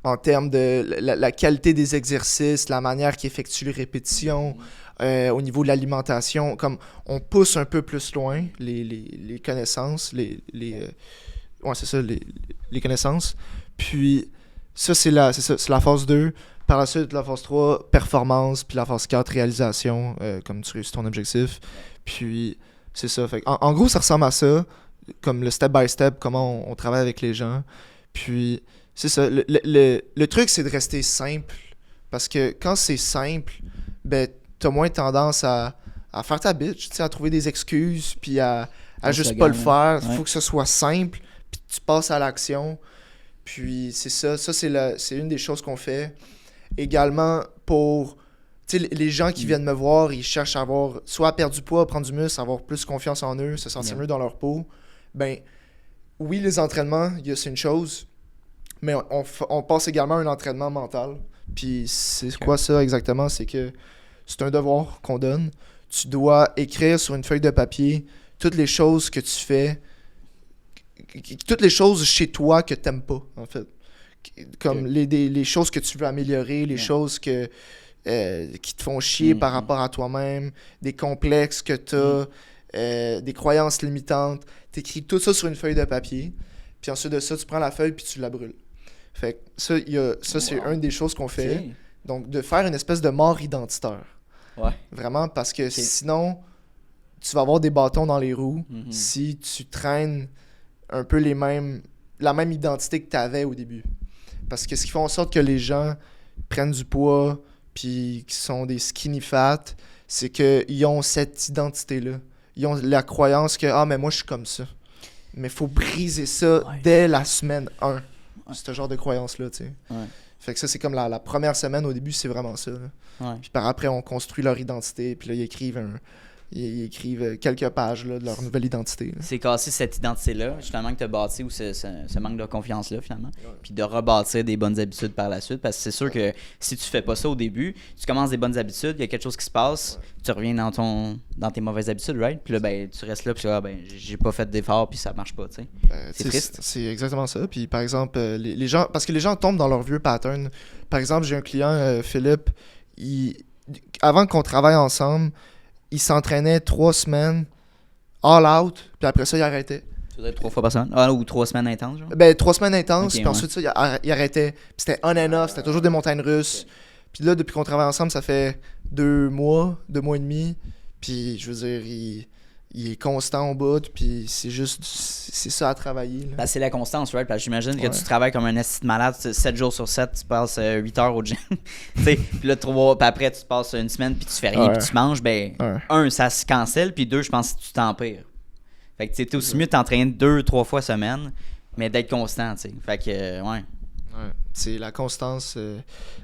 en termes de la qualité des exercices, la manière qu'ils effectuent les répétitions, au niveau de l'alimentation, comme on pousse un peu plus loin les connaissances, c'est ça, les connaissances. Puis ça, c'est la phase 2. Par la suite, la phase 3, performance, puis la phase 4, réalisation, comme tu réussis ton objectif. Puis c'est ça. Fait, en gros, ça ressemble à ça, comme le step by step, comment on travaille avec les gens. Puis c'est ça. Le truc, c'est de rester simple. Parce que quand c'est simple, ben, t'as moins tendance à faire ta bitch, à trouver des excuses, puis à juste pas le faire. Il faut que ce soit simple, puis tu passes à l'action. Puis c'est ça. Ça, c'est une des choses qu'on fait. Également, pour les gens qui viennent me voir, ils cherchent à avoir, soit à perdre du poids, à prendre du muscle, avoir plus confiance en eux, se sentir mieux dans leur peau. Ben, oui, les entraînements, c'est une chose, mais on passe également à un entraînement mental. Puis c'est quoi ça exactement? C'est que c'est un devoir qu'on donne. Tu dois écrire sur une feuille de papier toutes les choses que tu fais, toutes les choses chez toi que t'aimes pas, en fait. Comme les choses que tu veux améliorer, les choses qui te font chier par rapport à toi-même, des complexes que t'as, des croyances limitantes. T'écris tout ça sur une feuille de papier, puis ensuite de ça, tu prends la feuille puis tu la brûles. Fait que ça, c'est une des choses qu'on fait. Okay. Donc, de faire une espèce de mort identitaire.
Ouais.
Vraiment, parce que sinon, tu vas avoir des bâtons dans les roues si tu traînes un peu la même identité que tu avais au début. Parce que ce qui fait en sorte que les gens prennent du poids puis qui sont des skinny fat, c'est qu'ils ont cette identité-là. Ils ont la croyance que « Ah, mais moi, je suis comme ça. » Mais il faut briser ça dès la semaine 1. Ce genre de croyance-là, tu sais.
Ouais.
Fait que ça, c'est comme la première semaine, au début, c'est vraiment ça. Puis par après, on construit leur identité, puis là, ils écrivent quelques pages là, de leur nouvelle identité. Là.
C'est casser cette identité-là, justement, que tu as bâti, ou ce manque de confiance-là, finalement. Puis de rebâtir des bonnes habitudes par la suite. Parce que c'est sûr que si tu fais pas ça au début, tu commences des bonnes habitudes, il y a quelque chose qui se passe, tu reviens dans tes mauvaises habitudes, right? Puis là, ben, tu restes là, puis j'ai pas fait d'effort, puis ça marche pas, tu sais. C'est triste.
C'est exactement ça. Puis par exemple, les gens, parce que les gens tombent dans leur vieux pattern. Par exemple, j'ai un client, Philippe, avant qu'on travaille ensemble, il s'entraînait 3 semaines all out, puis après ça, il arrêtait.
Ça doit être 3 fois par semaine? Ou 3 semaines intenses, genre?
Ben, 3 semaines intenses, puis ensuite, ça, il arrêtait. Puis c'était on and off, c'était toujours des montagnes russes. Okay. Puis là, depuis qu'on travaille ensemble, ça fait 2 mois et demi. Puis, je veux dire, il est constant au bout, puis c'est ça à travailler.
Ben, c'est la constance, right? Parce que j'imagine que tu travailles comme un esti de malade, 7 jours sur 7, tu passes 8 heures au gym. Puis là, puis après, tu passes une semaine, puis tu fais rien, puis tu manges. Ben, ça se cancelle, puis 2, je pense que tu t'empires. Fait que t'es aussi mieux de t'entraîner 2-3 fois semaine, mais d'être constant, tu sais. Fait que, ouais.
C'est la constance.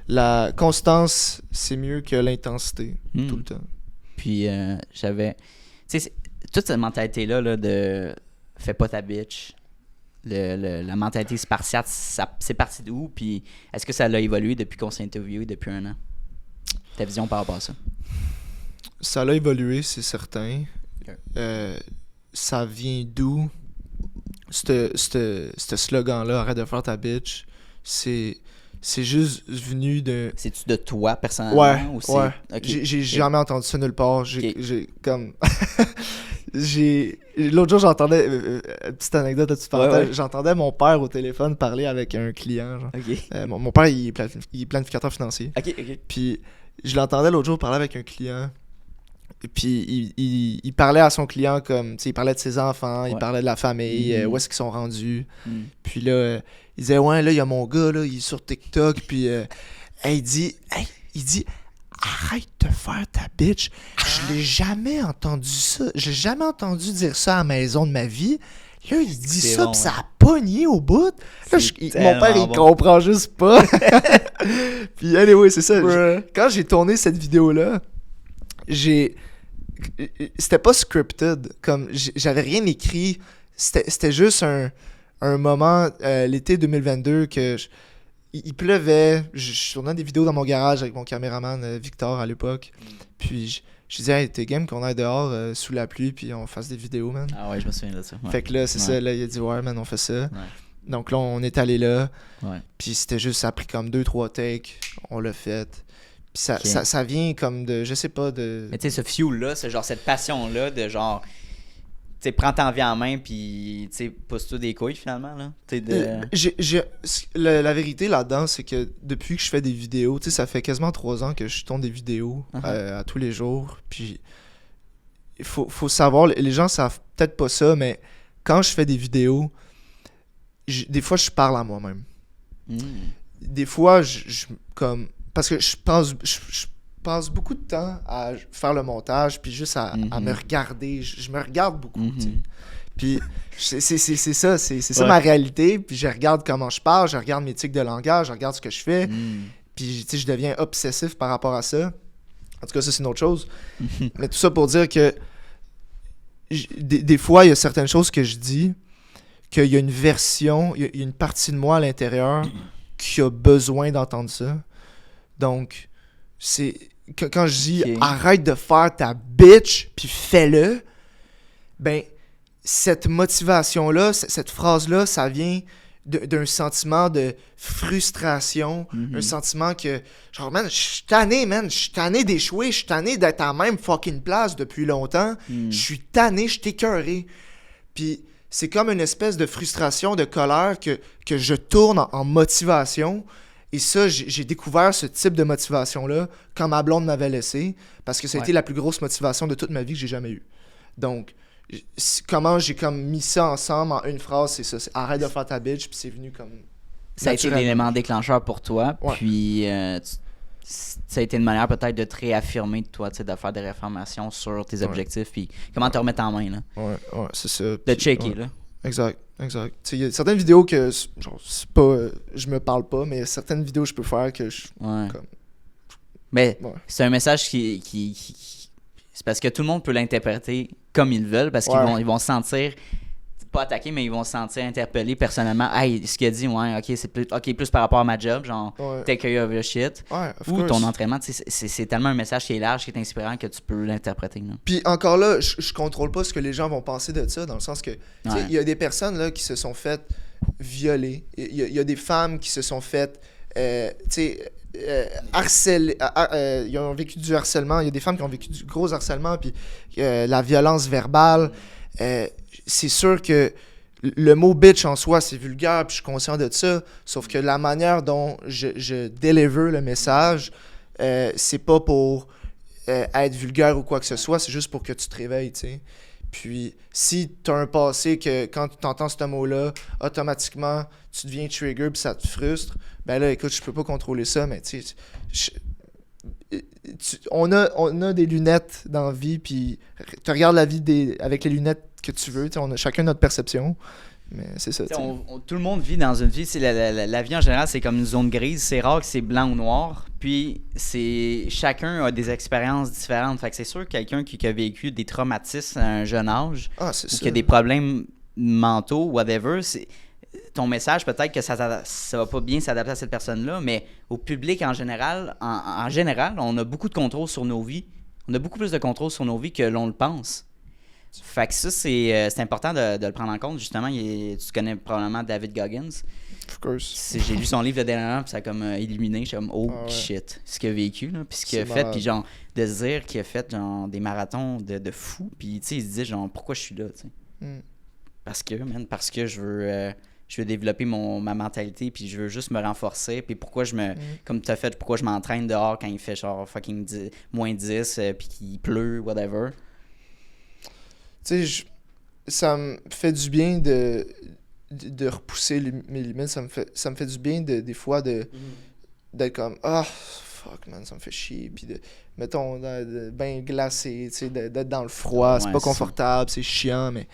La constance, c'est mieux que l'intensité, tout le temps.
Puis, j'avais... Tu sais, toute cette mentalité-là là, de « fais pas ta bitch », la mentalité spartiate, c'est parti d'où? Puis est-ce que ça a évolué depuis qu'on s'est interviewé depuis 1 an? Ta vision par rapport à ça?
Ça a évolué, c'est certain. Ça vient d'où? Ce slogan-là, arrête de faire ta bitch, c'est juste venu de...
C'est-tu de toi, personnellement?
Ouais,
ou c'est...
ouais.
Okay.
J'ai jamais entendu ça nulle part. J'ai comme... L'autre jour, j'entendais... petite anecdote à tu partages.
Ouais.
J'entendais mon père au téléphone parler avec un client. Genre.
OK.
Mon père, il est planificateur financier.
OK.
Puis je l'entendais l'autre jour parler avec un client. Puis il parlait à son client comme, tu sais, il parlait de ses enfants, il parlait de la famille, où est-ce qu'ils sont rendus. Puis là, il disait, ouais, là, il y a mon gars, là, il est sur TikTok, puis il dit, arrête de faire ta bitch. Je l'ai jamais entendu ça. J'ai jamais entendu dire ça à la maison de ma vie. Là, il dit
c'est
ça,
bon,
pis ça a pogné au bout. Là, mon père, il
bon.
comprend juste pas. Puis, anyway, c'est ça. Quand j'ai tourné cette vidéo-là, c'était pas scripted. Comme, j'avais rien écrit. C'était juste un moment, l'été 2022, que il pleuvait. Je tournais des vidéos dans mon garage avec mon caméraman Victor à l'époque. Puis, je disais, hey, t'es game qu'on aille dehors sous la pluie, puis on fasse des vidéos, man.
Ah ouais, je me souviens de ça. Ouais.
Fait que là, c'est ça. Là, il a dit, ouais, man, on fait ça.
Ouais.
Donc là, on est allé là.
Ouais.
Puis c'était juste, ça a pris comme 2-3 takes. On l'a fait. Puis
Ok.
ça vient comme de, je sais pas, de...
Mais tu sais, ce fuel-là, c'est genre cette passion-là de genre, tu sais, prends ta vie en main, puis tu sais, pousse-toi des couilles finalement, là. Tu sais,
La vérité là-dedans, c'est que depuis que je fais des vidéos, tu sais, ça fait quasiment 3 ans que je tourne des vidéos à tous les jours. Puis il faut savoir, les gens savent peut-être pas ça, mais quand je fais des vidéos, des fois, je parle à moi-même. Des fois, comme... Parce que je passe beaucoup de temps à faire le montage, puis juste à me regarder. Je me regarde beaucoup, tu sais. Puis c'est ça, c'est ça ma réalité. Puis je regarde comment je parle, je regarde mes tics de langage, je regarde ce que je fais. Puis tu sais, je deviens obsessif par rapport à ça. En tout cas, ça, c'est une autre chose. Mais tout ça pour dire que des fois, il y a certaines choses que je dis, qu'il y a une version, il y a une partie de moi à l'intérieur qui a besoin d'entendre ça. Donc, c'est quand je dis arrête de faire ta bitch puis fais-le, ben cette motivation-là, cette phrase-là, ça vient d'un sentiment de frustration, un sentiment que genre man, je suis tanné d'échouer, je suis tanné d'être à la même fucking place depuis longtemps, je suis tanné, je suis écœuré. Puis c'est comme une espèce de frustration, de colère que je tourne en motivation. Et ça, j'ai découvert ce type de motivation-là quand ma blonde m'avait laissé, parce que ça a été la plus grosse motivation de toute ma vie que j'ai jamais eue. Donc, comment j'ai comme mis ça ensemble en une phrase, c'est ça, c'est arrête de faire ta bitch, puis c'est venu comme...
Ça a été l'élément déclencheur pour toi, puis ça a été une manière peut-être de te réaffirmer de toi, tu sais, de faire des réaffirmations sur tes objectifs, puis comment te remettre en main, là.
Ouais, c'est ça.
De
Puis,
checker, là.
Exact. Il y a certaines vidéos que, genre, c'est pas... je me parle pas, mais certaines vidéos je peux faire que je...
Ouais.
Comme,
mais c'est un message qui... C'est parce que tout le monde peut l'interpréter comme ils veulent, parce qu'ils vont se sentir... pas attaqués, mais ils vont se sentir interpellés personnellement. Hey, ce qu'il a dit, ok, c'est plus par rapport à ma job, genre, take care of your shit. Ou ton entraînement, c'est tellement un message qui est large, qui est inspirant que tu peux l'interpréter. Là.
Puis encore là, je contrôle pas ce que les gens vont penser de ça, dans le sens que, il y a des personnes là qui se sont faites violer. Il y a des femmes qui se sont faites, harceler. Ils ont vécu du harcèlement. Il y a des femmes qui ont vécu du gros harcèlement, puis la violence verbale. C'est sûr que le mot bitch en soi, c'est vulgaire, puis je suis conscient de ça. Sauf que la manière dont je deliver le message, c'est pas pour être vulgaire ou quoi que ce soit, c'est juste pour que tu te réveilles, tu sais. Puis, si t'as un passé que quand tu entends ce mot-là, automatiquement, tu deviens trigger puis ça te frustre, ben là, écoute, je peux pas contrôler ça, mais tu sais, on a des lunettes dans la vie, puis tu regardes la vie avec les lunettes que tu veux, on a chacun notre perception, mais c'est ça.
Tout le monde vit dans une vie, la vie en général, c'est comme une zone grise, c'est rare que c'est blanc ou noir, puis chacun a des expériences différentes, fait que c'est sûr que quelqu'un qui a vécu des traumatismes à un jeune âge, ou qui a des problèmes mentaux, whatever, ton message, peut-être que ça va pas bien s'adapter à cette personne-là, mais au public en général, en général, on a beaucoup de contrôle sur nos vies. On a beaucoup plus de contrôle sur nos vies que l'on le pense. Fait que ça, c'est important de le prendre en compte. Justement, tu connais probablement David Goggins.
Of course.
J'ai lu son livre le dernièrement, puis ça a comme illuminé. Je suis comme, oh
Ah ouais.
shit, ce qu'il a vécu, là, puis ce qu'il a
C'est
fait,
malade.
puis genre, de se dire qu'il a fait genre, des marathons de fou, puis tu sais, il se dit, genre, pourquoi je suis là, tu sais. Parce que je veux développer ma mentalité, puis je veux juste me renforcer, puis pourquoi comme tu as fait, pourquoi je m'entraîne dehors quand il fait genre fucking moins 10, puis qu'il pleut, whatever.
Tu sais, ça me fait du bien de repousser mes limites. Ça me fait du bien des fois d'être comme fuck man, ça me fait chier. Puis mettons, ben glacé, tu sais, d'être dans le froid. C'est
Ouais,
pas
c'est
confortable, c'est chiant, mais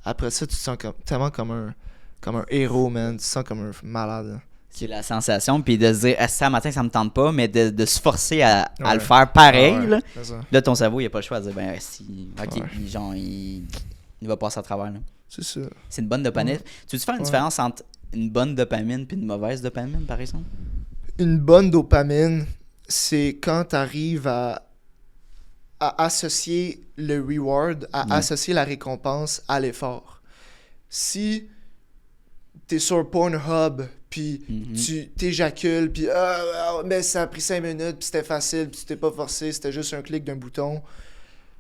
après ça, tu te sens tellement comme un héros, man. Tu te sens comme un malade.
C'est la sensation, puis de se dire, ça matin, ça me tente pas, mais de se forcer à
Ouais.
le faire pareil,
Ah ouais,
là.
c'est ça.
Là, ton cerveau, il a pas le choix de dire, ben, si, ok,
Ouais.
puis genre, il va passer à travers, là.
C'est ça.
C'est une bonne dopamine. Tu veux faire une
Ouais.
différence entre une bonne dopamine puis une mauvaise dopamine, par exemple?
Une bonne dopamine, c'est quand tu arrives à associer le reward, à associer la récompense à l'effort. Si t'es sur Pornhub, puis tu t'éjacules, puis mais ça a pris 5 minutes, puis c'était facile, puis tu t'es pas forcé, c'était juste un clic d'un bouton,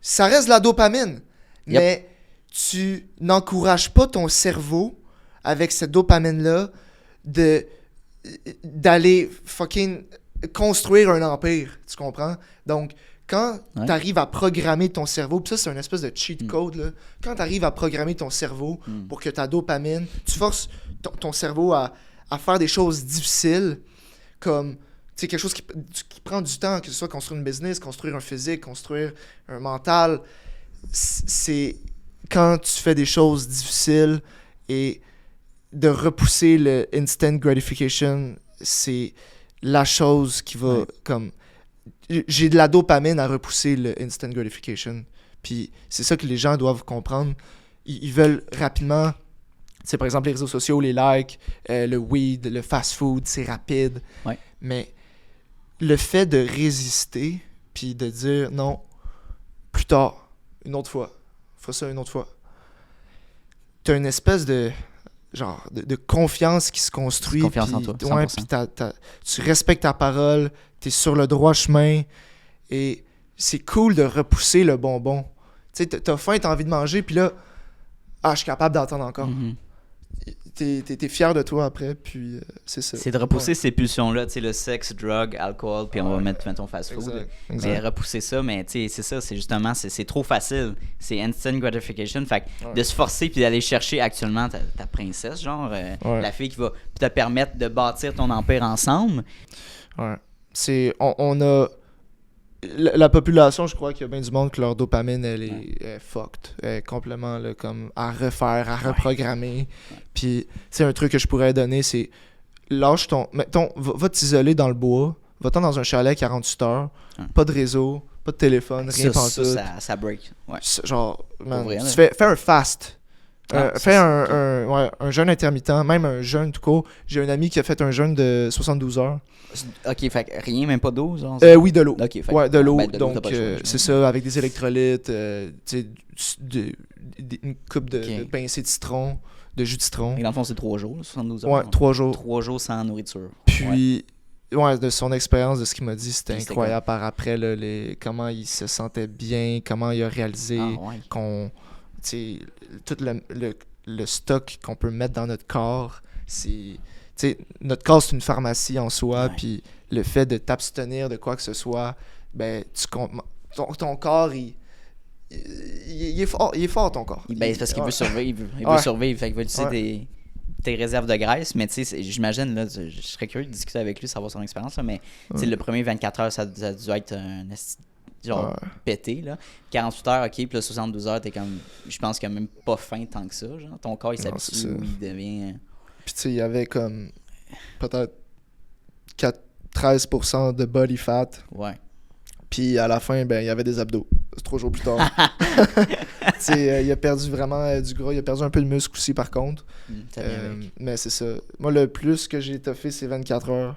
ça reste de la dopamine.
Yep.
Mais tu n'encourages pas ton cerveau avec cette dopamine-là d'aller fucking construire un empire, tu comprends? Donc, quand
Ouais.
tu arrives à programmer ton cerveau, puis ça, c'est une espèce de cheat code, là. Quand tu arrives à programmer ton cerveau pour que ta dopamine, tu forces ton cerveau à faire des choses difficiles, comme, tu sais, quelque chose qui prend du temps, que ce soit construire une business, construire un physique, construire un mental, c'est quand tu fais des choses difficiles et de repousser le instant gratification, c'est la chose qui va comme... J'ai de la dopamine à repousser le instant gratification. Puis c'est ça que les gens doivent comprendre. Ils veulent rapidement... C'est par exemple les réseaux sociaux, les likes, le weed, le fast-food, c'est rapide.
Ouais.
Mais le fait de résister, puis de dire non, plus tard, une autre fois, on fera ça une autre fois. T'as une espèce de genre de confiance qui se construit.
Confiance en
puis-
toi,
ouais,
100%.
puis tu respectes ta parole, t'es sur le droit chemin, et c'est cool de repousser le bonbon. Tu sais, t'as faim, t'as envie de manger, puis là, je suis capable d'attendre encore.
Mhm.
T'es fier de toi après, puis c'est ça.
C'est de repousser ces pulsions-là, tu sais, le sexe, drogue, alcool, puis on va mettre, mettons, fast-food.
Exact,
Mais
exact.
repousser ça, mais tu sais, c'est ça, c'est justement, c'est trop facile. C'est instant gratification. Fait que de se forcer puis d'aller chercher actuellement ta princesse, genre, la fille qui va te permettre de bâtir ton empire ensemble.
Ouais. On a... La population, je crois qu'il y a bien du monde que leur dopamine, elle est fucked. Elle est complètement là, comme à refaire, à reprogrammer. Puis, tu sais, un truc que je pourrais donner, c'est lâche ton... Mettons, va t'isoler dans le bois, va-t'en dans un chalet 48 heures, pas de réseau, pas de téléphone, rien pantoute.
Ça break. Ouais.
Genre, man,
vrai,
tu
là.
fais un fast.
Ah,
Fais
ça,
un jeûne intermittent, même un jeûne tout court. J'ai un ami qui a fait un jeûne de 72 heures.
Ok, fait que rien, même pas d'eau, genre.
Oui, de l'eau.
Ok, fait que-
Ouais, de l'eau.
ben, de l'eau, t'as
Donc,
pas le choix, j'imagine.
c'est ça, avec des électrolytes, tu sais, une coupe de
Ok.
pincée de citron, de jus de citron.
Et dans le fond, c'est 3 jours, là, 72 heures.
Ouais, 3 jours.
3 jours sans nourriture.
Puis, ouais, de son expérience, de ce qu'il m'a dit, c'était
Puis c'était
incroyable par après, là, comment il se sentait bien, comment il a réalisé
Ah, ouais.
qu'on, tu sais, tout le stock qu'on peut mettre dans notre corps, c'est, tu sais, notre corps, c'est une pharmacie en soi,
Ouais.
puis le fait de t'abstenir de quoi que ce soit, ben, ton corps, il est fort, ton corps.
Ben, c'est parce qu'il veut survivre. Il veut
Ouais.
survivre. Fait qu'il veut utiliser
Ouais.
tes réserves de graisse. Mais tu sais, j'imagine, là, je serais curieux de discuter avec lui, savoir son expérience. Là, mais tu sais, le premier 24 heures, ça a dû être un genre pété. Là. 48 heures, ok. Puis là, 72 heures, t'es comme. Je pense qu'il n'y a même pas faim tant que ça. Genre. Ton corps, il
Non, c'est
s'habitue
ça.
ou il devient.
Puis tu sais, il y avait comme peut-être 13% de body fat.
Ouais.
Puis à la fin, ben, il y avait des abdos. 3 jours plus tard. Il a perdu vraiment du gras, il a perdu un peu de muscle aussi par contre.
Ça vient avec.
Mais c'est ça. Moi, le plus que j'ai toffé, c'est 24 heures.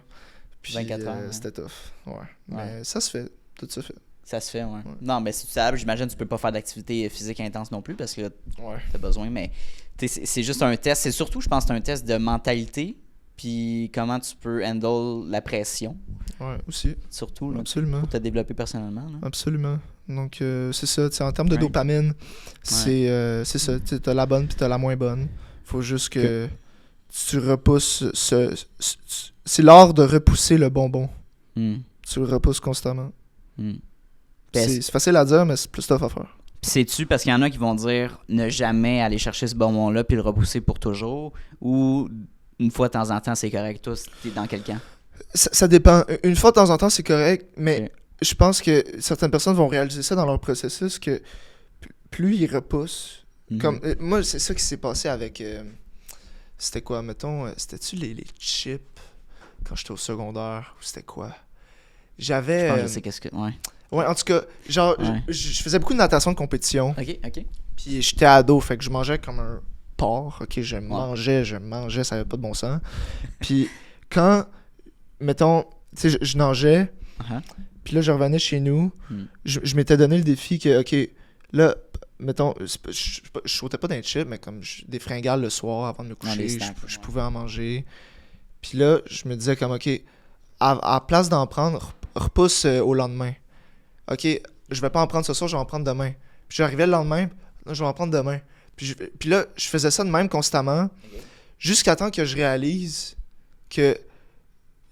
Puis
24 heures, ouais.
c'était tough. Ouais. Mais ça se fait. Tout se fait.
Ça se fait, ouais. Non, mais si tu savais, j'imagine que tu peux pas faire d'activité physique intense non plus parce que là,
Ouais.
t'as besoin. Mais c'est juste un test. C'est surtout, je pense, c'est un test de mentalité. Puis comment tu peux handle la pression.
Ouais, aussi.
Surtout, là,
Absolument.
pour te développer personnellement. Là.
Absolument. Donc, c'est ça. En termes de
Right.
dopamine, c'est ça. Tu as la bonne puis tu as la moins bonne. Faut juste que tu repousses c'est l'art de repousser le bonbon.
Hmm.
Tu le repousses constamment.
Hmm.
C'est facile à dire, mais c'est plus tough à faire.
Puis sais-tu, parce qu'il y en a qui vont dire ne jamais aller chercher ce bonbon-là puis le repousser pour toujours, ou une fois de temps en temps, c'est correct. Toi, t'es dans quel camp?
Ça dépend. Une fois de temps en temps, c'est correct, mais
Ok.
je pense que certaines personnes vont réaliser ça dans leur processus, que plus ils repoussent.
Mhm.
Comme, moi, c'est ça qui s'est passé avec... c'était quoi, mettons? C'était-tu les chips quand j'étais au secondaire? Ou c'était quoi? J'avais...
Je pense que je sais qu'est-ce que... Ouais.
Ouais, en tout cas, genre,
Ouais.
je faisais beaucoup de natation de compétition.
OK.
Puis j'étais ado, fait que je mangeais comme un porc. Ok, je mangeais, ça avait pas de bon sens. Puis quand, mettons, tu sais, je nageais,
Uh-huh.
puis là, je revenais chez nous,
Hmm.
je m'étais donné le défi que, ok, là, mettons, je sautais pas d'un chip, mais comme des fringales le soir avant de me coucher,
les snacks,
je
ouais.
pouvais en manger. Puis là, je me disais comme, ok, à place d'en prendre, repousse au lendemain. Ok, je vais pas en prendre ce soir, je vais en prendre demain. Puis j'arrivais le lendemain, je vais en prendre demain. Puis là, je faisais ça de même constamment, jusqu'à temps que je réalise que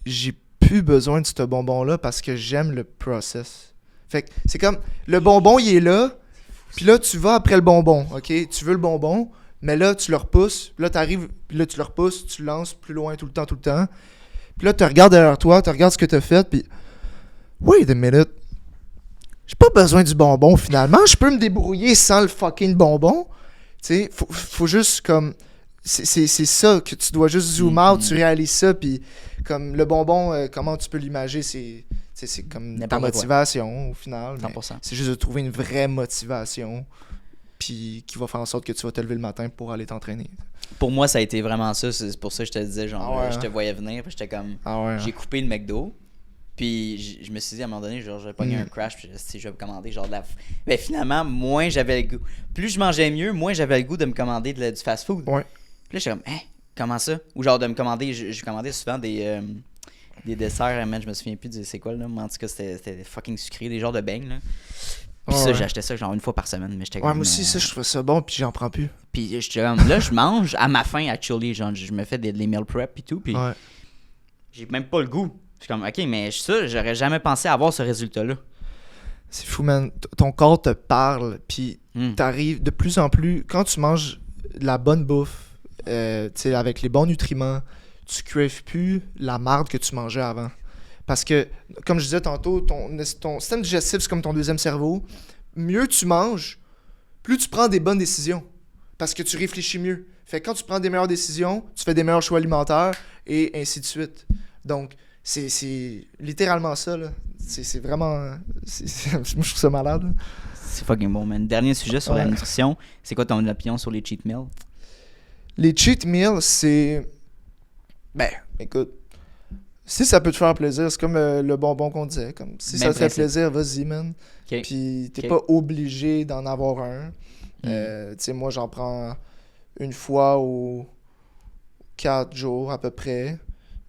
j'ai plus besoin de ce bonbon-là parce que j'aime le process. Fait que c'est comme, le bonbon, il est là, puis là, tu vas après le bonbon, ok? Tu veux le bonbon, mais là, tu le repousses, puis là, t'arrives, puis là, tu le repousses, tu le lances plus loin tout le temps. Puis là, tu regardes derrière toi, tu regardes ce que t'as fait, puis... Wait a minute. J'ai pas besoin du bonbon, finalement. Je peux me débrouiller sans le fucking bonbon. Tu sais, faut juste, comme... C'est ça que tu dois juste zoom out, tu réalises ça, puis comme le bonbon, comment tu peux l'imager, c'est comme ta
N'importe quoi.
motivation, au final. mais
100%.
C'est juste de trouver une vraie motivation, puis qui va faire en sorte que tu vas te lever le matin pour aller t'entraîner.
Pour moi, ça a été vraiment ça. C'est pour ça que je te disais, genre,
Ah ouais,
je te
hein?
voyais venir, puis j'étais comme...
Ah ouais.
J'ai coupé le McDo, puis je me suis dit à un moment donné, genre, j'avais pogné
Mm.
un crash, puis je vais me commander genre de la... Ben finalement, moins j'avais le goût. Plus je mangeais mieux, moins j'avais le goût de me commander du fast-food.
Ouais.
Puis là, j'étais comme, hein, comment ça? Ou genre de me commander, je commandais souvent des desserts, man, je me souviens plus de c'est quoi, là, mais en tout cas, c'était fucking sucré, des genres de beignes, là. Puis ça,
Ouais.
j'achetais ça genre une fois par semaine, mais j'étais
Ouais,
comme...
moi aussi, ça, je trouve ça bon, puis j'en prends plus.
Puis j'étais comme, là, je mange à ma faim, actually, genre, je me fais des meal prep et tout, puis
Ouais.
j'ai même pas le goût. Je suis comme, ok, mais ça, j'aurais jamais pensé avoir ce résultat-là.
C'est fou, man. Ton corps te parle, puis
Hmm.
t'arrives de plus en plus... Quand tu manges de la bonne bouffe, tu sais, avec les bons nutriments, tu craves plus la marde que tu mangeais avant. Parce que, comme je disais tantôt, ton système digestif, c'est comme ton deuxième cerveau. Mieux tu manges, plus tu prends des bonnes décisions. Parce que tu réfléchis mieux. Fait que quand tu prends des meilleures décisions, tu fais des meilleurs choix alimentaires, et ainsi de suite. Donc, c'est littéralement ça, là. C'est vraiment... moi, je trouve ça malade, là.
C'est fucking bon, man. Dernier sujet sur la
Ouais.
nutrition. C'est quoi ton opinion sur les cheat meals?
Les cheat meals, c'est... Ben, écoute, si ça peut te faire plaisir, c'est comme le bonbon qu'on disait. Comme, si ça
Même
te fait
principe.
plaisir, vas-y, man.
Ok.
Puis t'es
Ok.
pas obligé d'en avoir un. Tu sais, moi, j'en prends une fois aux 4 jours à peu près.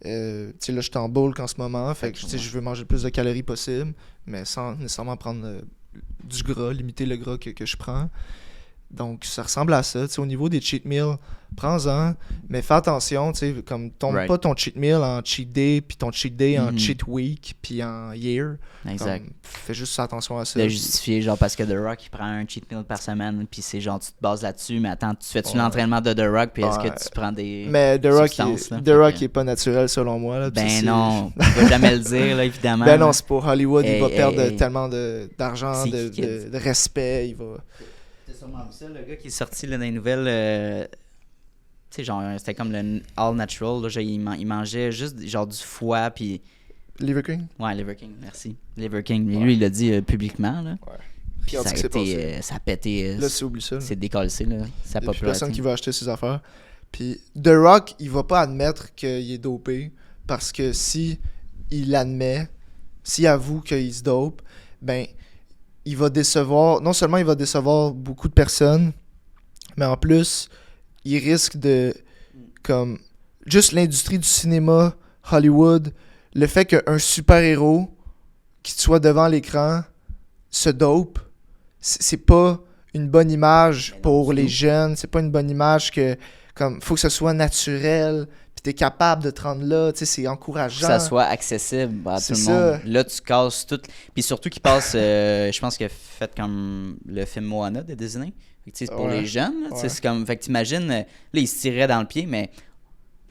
Tu sais, là, je suis en bulk en ce moment. Fait que, tu sais, je veux manger le plus de calories possible, mais sans nécessairement prendre du gras, limiter le gras que je prends. Donc, ça ressemble à ça. Tu sais, au niveau des cheat meals, prends-en, mais fais attention, tu sais, comme tombe
Right.
pas ton cheat meal en cheat day, puis ton cheat day en
Mhm.
cheat week, puis en year.
Exact.
Comme, fais juste attention à ça.
De justifier, genre, parce que The Rock, il prend un cheat meal par semaine, puis c'est genre, tu te bases là-dessus, mais attends, tu fais-tu
Ouais.
l'entraînement de The Rock, puis est-ce
Ouais.
que tu prends des
Mais The Rock,
substances, là?
The Rock
Fait que-
est pas naturel selon moi. Là, puis
Ben
c'est-
non, tu vas jamais le dire, là, évidemment.
Ben non, c'est pour Hollywood, il
Hey,
va perdre
hey.
tellement d'argent,
C'est
de,
qui qui a
de-
dit?
de respect, il va...
C'est sûrement vu ça, le gars qui est sorti là, dans les nouvelles. Tu sais, genre, c'était comme le All Natural. Là, genre, il mangeait juste genre du foie, puis.
Liver King?
Ouais, Liver King, merci. Liver King. Mais lui, il l'a dit publiquement. Là. Puis
Regarde
ça
ce
a
qui s'est
été,
passé.
ça a pété,
Là, c'est oublie ça. Là.
c'est décalé, là. Ça
Il
pas
n'y a plus
pu
personne qui va acheter ses affaires. Puis The Rock, il va pas admettre qu'il est dopé parce que si il admet, s'il avoue qu'il se dope, ben il va décevoir, non seulement il va décevoir beaucoup de personnes, mais en plus, il risque de, comme, juste l'industrie du cinéma, Hollywood, le fait qu'un super-héros qui soit devant l'écran se dope, c'est pas une bonne image
Mais non,
pour
du
les
tout.
jeunes, c'est pas une bonne image que, comme, faut que ce soit naturel, puis t'es capable de te rendre là, tu sais, c'est
que
encourageant.
ça soit accessible à tout
C'est
le
ça.
monde. Là, tu casses tout. Puis surtout qu'il passe, je pense qu'il a fait comme le film Moana de Disney. Fait que, tu sais, c'est pour
Ouais.
les jeunes. Là, tu sais,
Ouais.
c'est comme, fait que t'imagines, là, il se tirait dans le pied, mais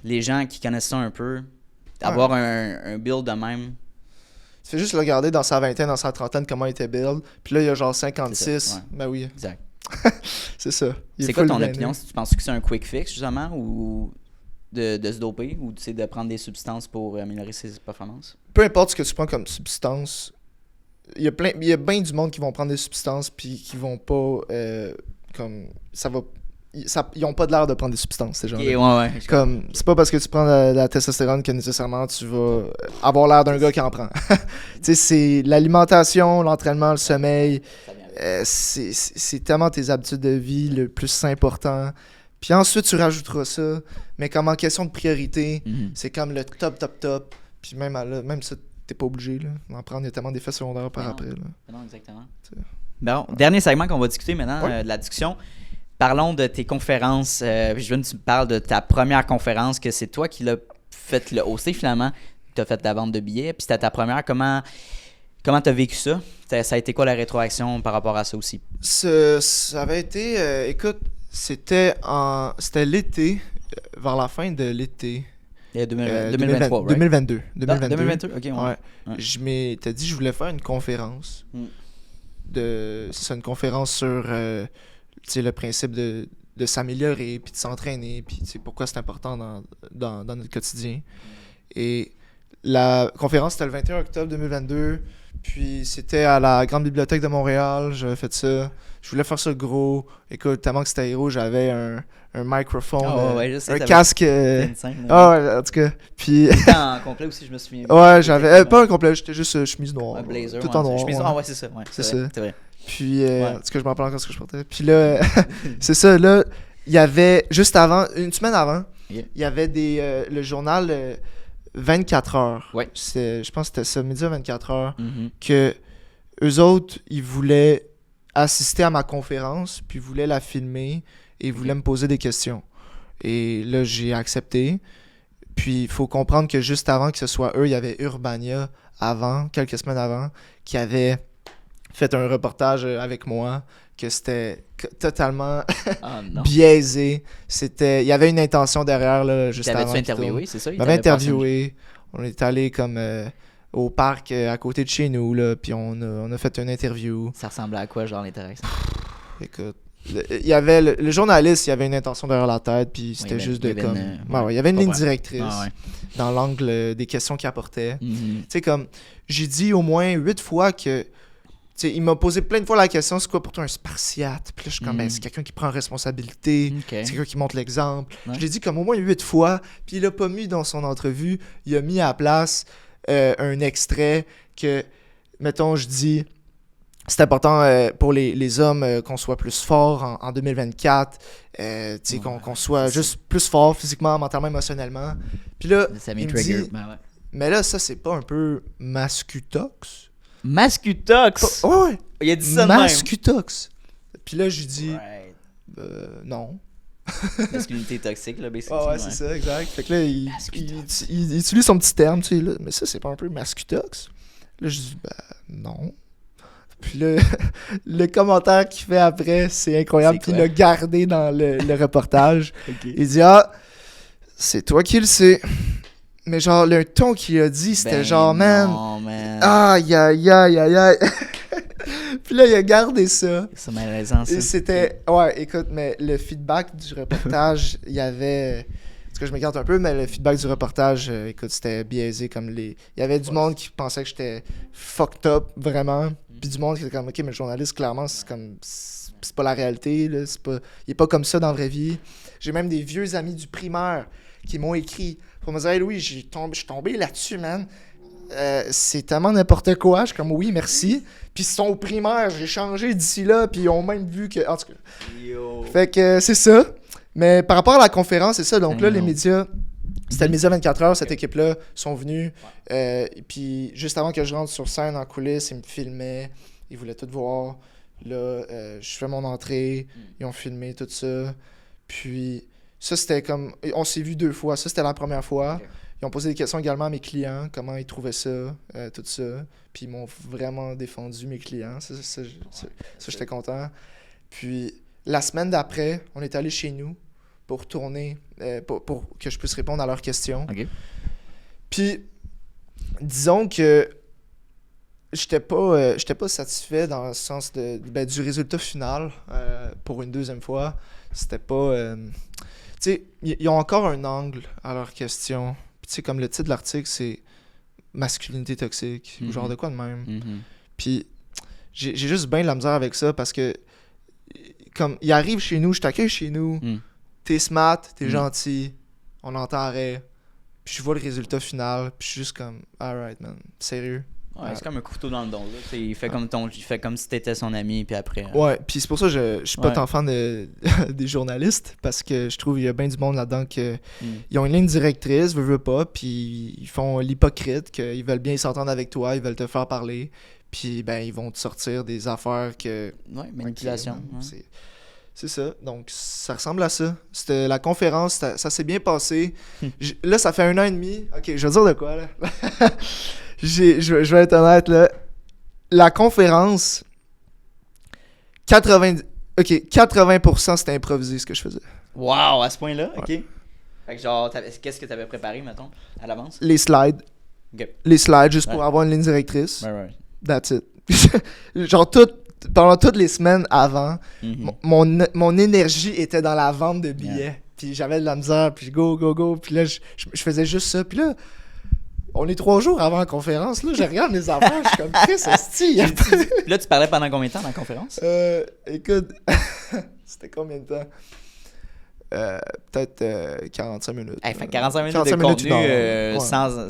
les gens qui connaissent ça un peu, avoir un build de même,
Tu fais juste le regarder dans sa vingtaine, dans sa trentaine, comment il était build, puis là, il y a genre 56,
C'est ça, ouais.
ben oui,
exact.
c'est ça. Il est
C'est quoi
full
ton
veiné.
opinion? Tu penses que c'est un quick fix, justement, ou de se doper, ou de prendre des substances pour améliorer ses performances?
Peu importe ce que tu prends comme substance, il y a bien du monde qui vont prendre des substances puis qui vont pas comme ils ont pas de l'air de prendre des substances ces gens-là.
Ok, ouais.
Comme c'est pas parce que tu prends de la testostérone que nécessairement tu vas avoir l'air d'un gars qui en prend. Tu sais, c'est l'alimentation, l'entraînement, le sommeil,
Ça vient avec.
c'est tellement tes habitudes de vie le plus important. Puis ensuite tu rajouteras ça, mais comme en question de priorité,
Mhm.
c'est comme le top. Puis même ça, t'es pas obligé là, d'en prendre. Il y a tellement d'effets secondaires par
Non.
après. Là.
Non, exactement.
C'est-
Bon, dernier segment qu'on va discuter maintenant
Ouais.
de la discussion. Parlons de tes conférences. Je veux que tu me parles de ta première conférence, que c'est toi qui l'as fait le hoster finalement. Tu as fait la vente de billets. Puis c'était ta première. Comment tu as vécu ça? Ça a été quoi la rétroaction par rapport à ça aussi?
Ça avait été, écoute, c'était l'été, vers la fin de l'été.
2023, right?
2022.
Ah, 2022, ok.
Ouais.
Ouais.
Je m'étais dit que je voulais faire une conférence.
Mm.
C'est une conférence sur tu sais, le principe de s'améliorer, puis de s'entraîner, puis tu sais, pourquoi c'est important dans notre quotidien. Et la conférence, c'était le 21 octobre 2022. Puis c'était à la Grande Bibliothèque de Montréal. J'avais fait ça. Je voulais faire ça gros. Écoute, tellement que c'était héros, j'avais un microphone,
Ah ouais, je sais,
un
t'avais-
casque.
C'était une scène,
Ah ouais, en tout cas. Puis,
C'était en complet aussi, je me souviens.
ouais, j'avais pas un complet, j'étais juste chemise noire.
Un blazer.
Tout
ouais,
en noir.
chemise-
ouais.
Ah ouais, c'est ça. Ouais,
C'est
vrai,
ça.
C'est vrai.
Puis,
Ouais.
en tout cas, je me rappelle encore ce que je portais. Puis là, c'est ça, là, il y avait, juste avant, une semaine avant,
Yeah.
il y avait le journal 24 heures.
Ouais.
Je pense que c'était ça, Média 24 heures,
Mhm.
que eux autres, ils voulaient assister à ma conférence, puis ils voulaient la filmer, et ils voulaient me poser des questions. Et là, j'ai accepté. Puis, il faut comprendre que juste avant que ce soit eux, il y avait Urbania avant, quelques semaines avant, qui avait fait un reportage avec moi, que c'était totalement
Ah non.
biaisé. Il y avait une intention derrière, là, juste avant.
T'avais-tu
qu'il tourne.
interviewé, c'est ça?
Il m'avait interviewé. On est allé comme au parc à côté de chez nous, là, puis on a fait une interview.
Ça ressemblait à quoi, genre, l'interaction?
Écoute, il y avait le journaliste, il y avait une intention derrière la tête, puis c'était
mais
juste
il y
de
avait
comme.
une,
Ouais, il y avait une
pas
ligne
vrai.
directrice
Ah ouais.
dans l'angle des questions qu'il apportait.
Mhm.
Tu sais, comme, j'ai dit au moins 8 fois que. Tu sais, il m'a posé plein de fois la question, c'est quoi pour toi un spartiate? Puis là, je suis comme, ben, c'est quelqu'un qui prend responsabilité,
Ok.
c'est quelqu'un qui montre l'exemple.
Ouais.
Je l'ai dit comme au moins 8 fois, puis il a pas mis dans son entrevue, il a mis à la place un extrait que, mettons, je dis, c'est important pour les hommes qu'on soit plus fort en 2024, tu sais, qu'on soit
c'est
juste plus fort physiquement, mentalement, émotionnellement. Puis là,
Ça m'est
il me
trigger.
dit,
Ben ouais.
mais là, ça, c'est pas un peu mascutox?
Mascutox!
Ouais,
Il a dit ça de même.
mascutox. Puis là, je lui dis,
Right.
non.
Masculinité toxique, là, basically.
Ouais, c'est ça, exact. Fait que là, il utilise son petit terme, tu sais, là. Mais ça, c'est pas un peu mascutox? Là, je dis, non. Puis là, le commentaire qu'il fait après, c'est incroyable.
C'est
Puis il
quoi?
l'a gardé dans le reportage.
Ok.
Il dit, ah, c'est toi qui le sais. Mais genre, le ton qu'il a dit, c'était
Ben
genre, man,
non, man.
aïe, aïe, aïe, aïe, aïe. Puis là, il a gardé ça.
C'est malaisant, ça.
Et c'était. Ouais, écoute, mais le feedback du reportage, il y avait. Tu Parce que je m'écarte un peu, mais le feedback du reportage, écoute, c'était biaisé comme les... Il y avait du monde qui pensait que j'étais fucked up, vraiment. Puis du monde qui était comme, OK, mais le journaliste, clairement, c'est comme... C'est pas la réalité, là. C'est pas... Il est pas comme ça dans la vraie vie. J'ai même des vieux amis du primaire qui m'ont écrit pour me dire, hey Louis, je suis tombé là-dessus, man. C'est tellement n'importe quoi. Je suis comme, oui, merci. Puis ils sont au primaire, j'ai changé d'ici là, puis ils ont même vu que... En tout cas... Fait que c'est ça. Mais par rapport à la conférence, c'est ça. Donc là, les médias, c'était le Média 24 heures, cette équipe-là, sont venus. Puis juste avant que je rentre sur scène en coulisses, ils me filmaient. Ils voulaient tout voir. Là, je fais mon entrée. Ils ont filmé tout ça. Puis ça, c'était comme... On s'est vu 2 fois. Ça, c'était la première fois. Okay. Ils ont posé des questions également à mes clients, comment ils trouvaient ça, tout ça. Puis ils m'ont vraiment défendu, mes clients. Ça j'étais content. Puis la semaine d'après, on est allé chez nous pour tourner, pour que je puisse répondre à leurs questions.
Okay.
Puis, disons que j'étais pas satisfait dans le sens du résultat final pour une deuxième fois. C'était pas... tu sais, ils ont encore un angle à leurs questions. Puis, tu sais, comme le titre de l'article, c'est « Masculinité toxique », ou genre de quoi de même. Puis, j'ai juste bien de la misère avec ça parce que comme, il arrive chez nous, je t'accueille chez nous, t'es smart, t'es gentil, on entendrait, puis je vois le résultat final, puis je suis juste comme, alright, man, sérieux.
Ouais, c'est comme un couteau dans le dos, là. Il fait comme si t'étais son ami, puis après...
Ouais, puis c'est pour ça que je suis pas tant fan des journalistes, parce que je trouve qu'il y a bien du monde là-dedans que ils ont une ligne directrice, veulent pas, puis ils font l'hypocrite, qu'ils veulent bien s'entendre avec toi, ils veulent te faire parler, puis ben ils vont te sortir des affaires que...
Ouais, manipulation.
C'est ça. Donc, ça ressemble à ça. C'était la conférence, ça s'est bien passé. Là, ça fait 1 an et demi. OK, je vais dire de quoi, là. Je vais être honnête, là. La conférence, 80% c'était improvisé, ce que je faisais.
Wow, à ce point-là?
Ouais.
OK. Fait que genre, qu'est-ce que t'avais préparé, mettons, à l'avance?
Les slides.
Okay.
Les slides, juste pour avoir une ligne directrice.
Ouais.
That's it. Genre, pendant toutes les semaines avant, mon énergie était dans la vente de billets. Yeah. Puis j'avais de la misère, puis go. Puis là, je faisais juste ça. Puis là, on est 3 jours avant la conférence. Là, je regarde les affaires, je suis comme Chris, esti.
Là, tu parlais pendant combien de temps dans la conférence?
Écoute, c'était combien de temps? Peut-être 45 minutes.
Hey, fait 45 minutes de contenu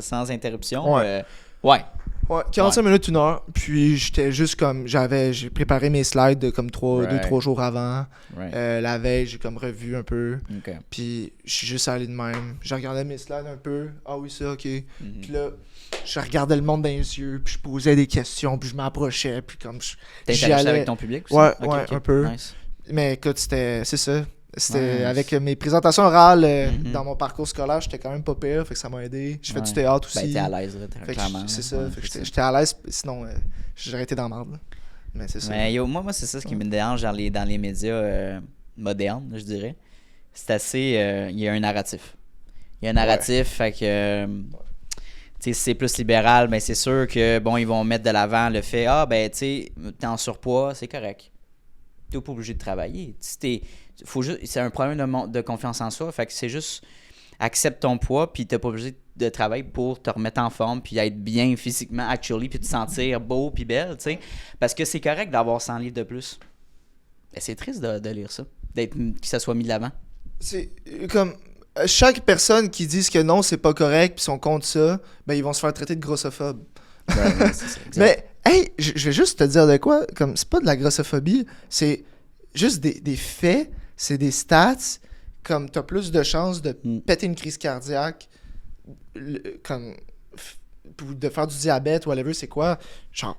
sans interruption. Ouais.
Ouais, 45 minutes, 1 heure. Puis j'étais juste comme... J'ai préparé mes slides de comme 2-3 jours avant. La veille, j'ai comme revu un peu.
Okay.
Puis je suis juste allé de même. Je regardais mes slides un peu. Ah oui, ça, OK. Puis là, je regardais le monde dans les yeux. Puis je posais des questions. Puis je m'approchais. Puis comme...
T'interagissais avec ton public aussi?
Ouais, un peu.
Nice.
Mais écoute, c'est ça. C'était avec mes présentations orales dans mon parcours scolaire, j'étais quand même pas pire, fait que ça m'a aidé. Je fais du théâtre aussi.
Ben, t'es à l'aise, là, clairement.
C'est ça, fait que j'étais à l'aise, sinon j'aurais été dans la merde. Mais c'est ça.
Mais moi c'est ça ce qui me dérange dans les médias modernes, je dirais. C'est assez... il y a un narratif. Il y a un narratif, fait que... tu sais, si c'est plus libéral, ben c'est sûr que, bon, ils vont mettre de l'avant le fait, ben, tu sais, t'es en surpoids, c'est correct. T'es pas obligé de travailler. C'est un problème de confiance en soi. Fait que c'est juste accepte ton poids, puis t'es pas obligé de travailler pour te remettre en forme, puis être bien physiquement, actually, puis te sentir beau, puis belle, tu sais. Parce que c'est correct d'avoir 100 livres de plus. Ben, c'est triste de lire ça, que ça soit mis de l'avant.
C'est comme chaque personne qui dit que non, c'est pas correct, puis sont contre ça, ben ils vont se faire traiter de grossophobes.
Ouais, c'est ça,
mais hey, je vais juste te dire de quoi, comme c'est pas de la grossophobie, c'est juste des faits, c'est des stats, comme t'as plus de chances de péter une crise cardiaque, comme de faire du diabète, whatever, c'est quoi, genre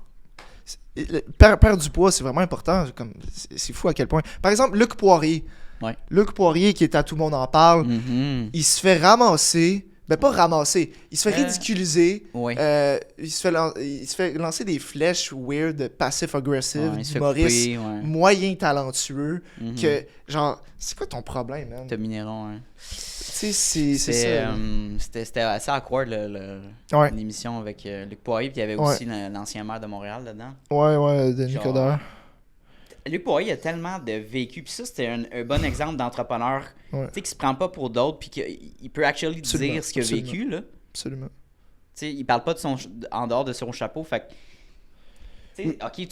perdre du poids, c'est vraiment important, comme c'est fou à quel point. Par exemple, Luc Poirier.
Ouais.
Luc Poirier, qui est à Tout le monde en parle, il se fait ramasser. Ben, pas ramasser. Il se fait ridiculiser.
Ouais.
Il se fait lancer des flèches weird, passive-aggressive,
d'humoristes
moyen talentueux. Que, genre, c'est quoi ton problème, man?
T'as Mineron, hein.
Tu sais, c'est ça.
C'était assez awkward, l'émission avec Luc Poirier. Puis il y avait aussi l'ancien maire de Montréal dedans.
Ouais, Denis Coderre.
Luc Poirier a tellement de vécu. Puis ça, c'était un bon exemple d'entrepreneur qui se prend pas pour d'autres puis qu'il peut actually dire ce qu'il a vécu. Là.
Absolument.
T'sais, il parle pas en dehors de son chapeau. Fait que, ok, tu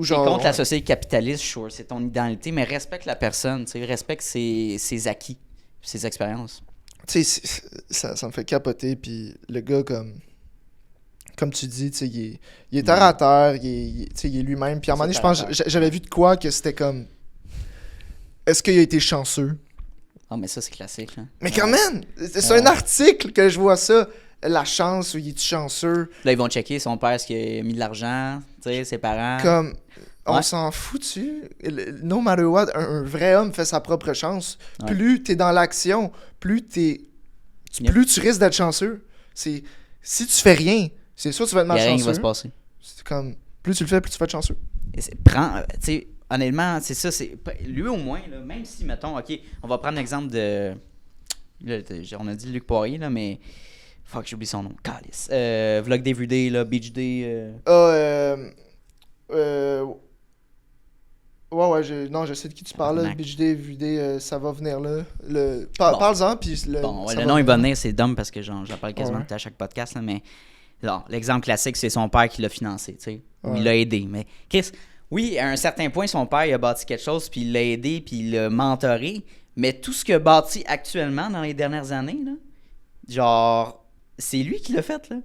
es contre la société capitaliste, sure, c'est ton identité, mais respecte la personne, respecte ses acquis, ses expériences.
Tu sais, ça me fait capoter. Puis le gars, comme tu dis, il est terre à terre, il est lui-même. Puis à un moment donné, je pense, j'avais vu de quoi que c'était comme. Est-ce qu'il a été chanceux?
Ah, mais ça, c'est classique. Là.
Mais quand même, c'est un article que je vois ça. La chance, ou il est chanceux.
Là, ils vont checker son père, est-ce qu'il a mis de l'argent, ses parents.
Comme, on s'en fout-tu? No matter what, un vrai homme fait sa propre chance. Ouais. Plus t'es dans l'action, plus tu risques d'être chanceux. Si tu fais rien, c'est sûr que tu vas être malchanceux.
Rien qui va se passer.
C'est comme, plus tu le fais, plus tu vas être chanceux.
Honnêtement, c'est ça. Lui, au moins, là, même si, mettons, OK, on va prendre l'exemple de... Là, on a dit Luc Poirier, là, mais... Fuck, j'ai oublié son nom. Calice. Vlog DVD, là, Beach Day.
Ouais, je sais de qui tu parles, là. Beach Day, DVD, ça va venir, là. Parle-en, puis...
le nom, il va venir, c'est dumb parce que j'en parle quasiment à chaque podcast, là, mais... Non, l'exemple classique, c'est son père qui l'a financé, tu sais. Il l'a aidé. Mais Chris, oui, à un certain point, son père, il a bâti quelque chose, puis il l'a aidé, puis il l'a mentoré. Mais tout ce qu'il a bâti actuellement dans les dernières années, là, genre... C'est lui qui l'a fait, là.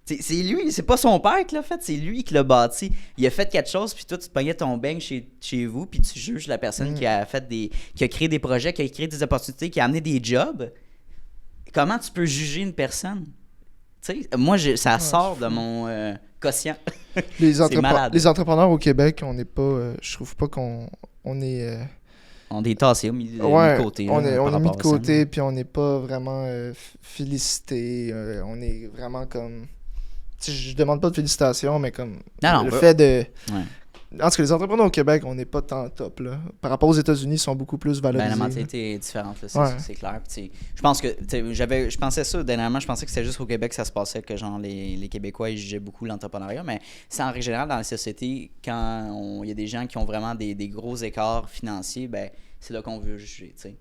C'est lui, c'est pas son père qui l'a fait, c'est lui qui l'a bâti. Il a fait quelque chose, puis toi, tu te pognais ton beigne chez vous, puis tu juges la personne qui a créé des projets, qui a créé des opportunités, qui a amené des jobs. Comment tu peux juger une personne? Tu sais, moi, ça sort de mon quotient.
Les entrepreneurs au Québec, on n'est pas... je trouve pas qu'on est...
On est tassé, mis de côté.
On est mis de côté, puis on n'est pas vraiment félicité. On est vraiment comme... Je demande pas de félicitations, mais comme fait de... Ouais. En tout cas, les entrepreneurs au Québec, on n'est pas tant top, là. Par rapport aux États-Unis, ils sont beaucoup plus valorisés.
La mentalité est différente, là, c'est clair. Je pense que... Je pensais ça, dernièrement, je pensais que c'était juste au Québec que ça se passait, que genre les Québécois, ils jugeaient beaucoup l'entrepreneuriat, mais c'est en règle générale, dans la société, quand il y a des gens qui ont vraiment des gros écarts financiers, ben c'est là qu'on veut juger, tu sais.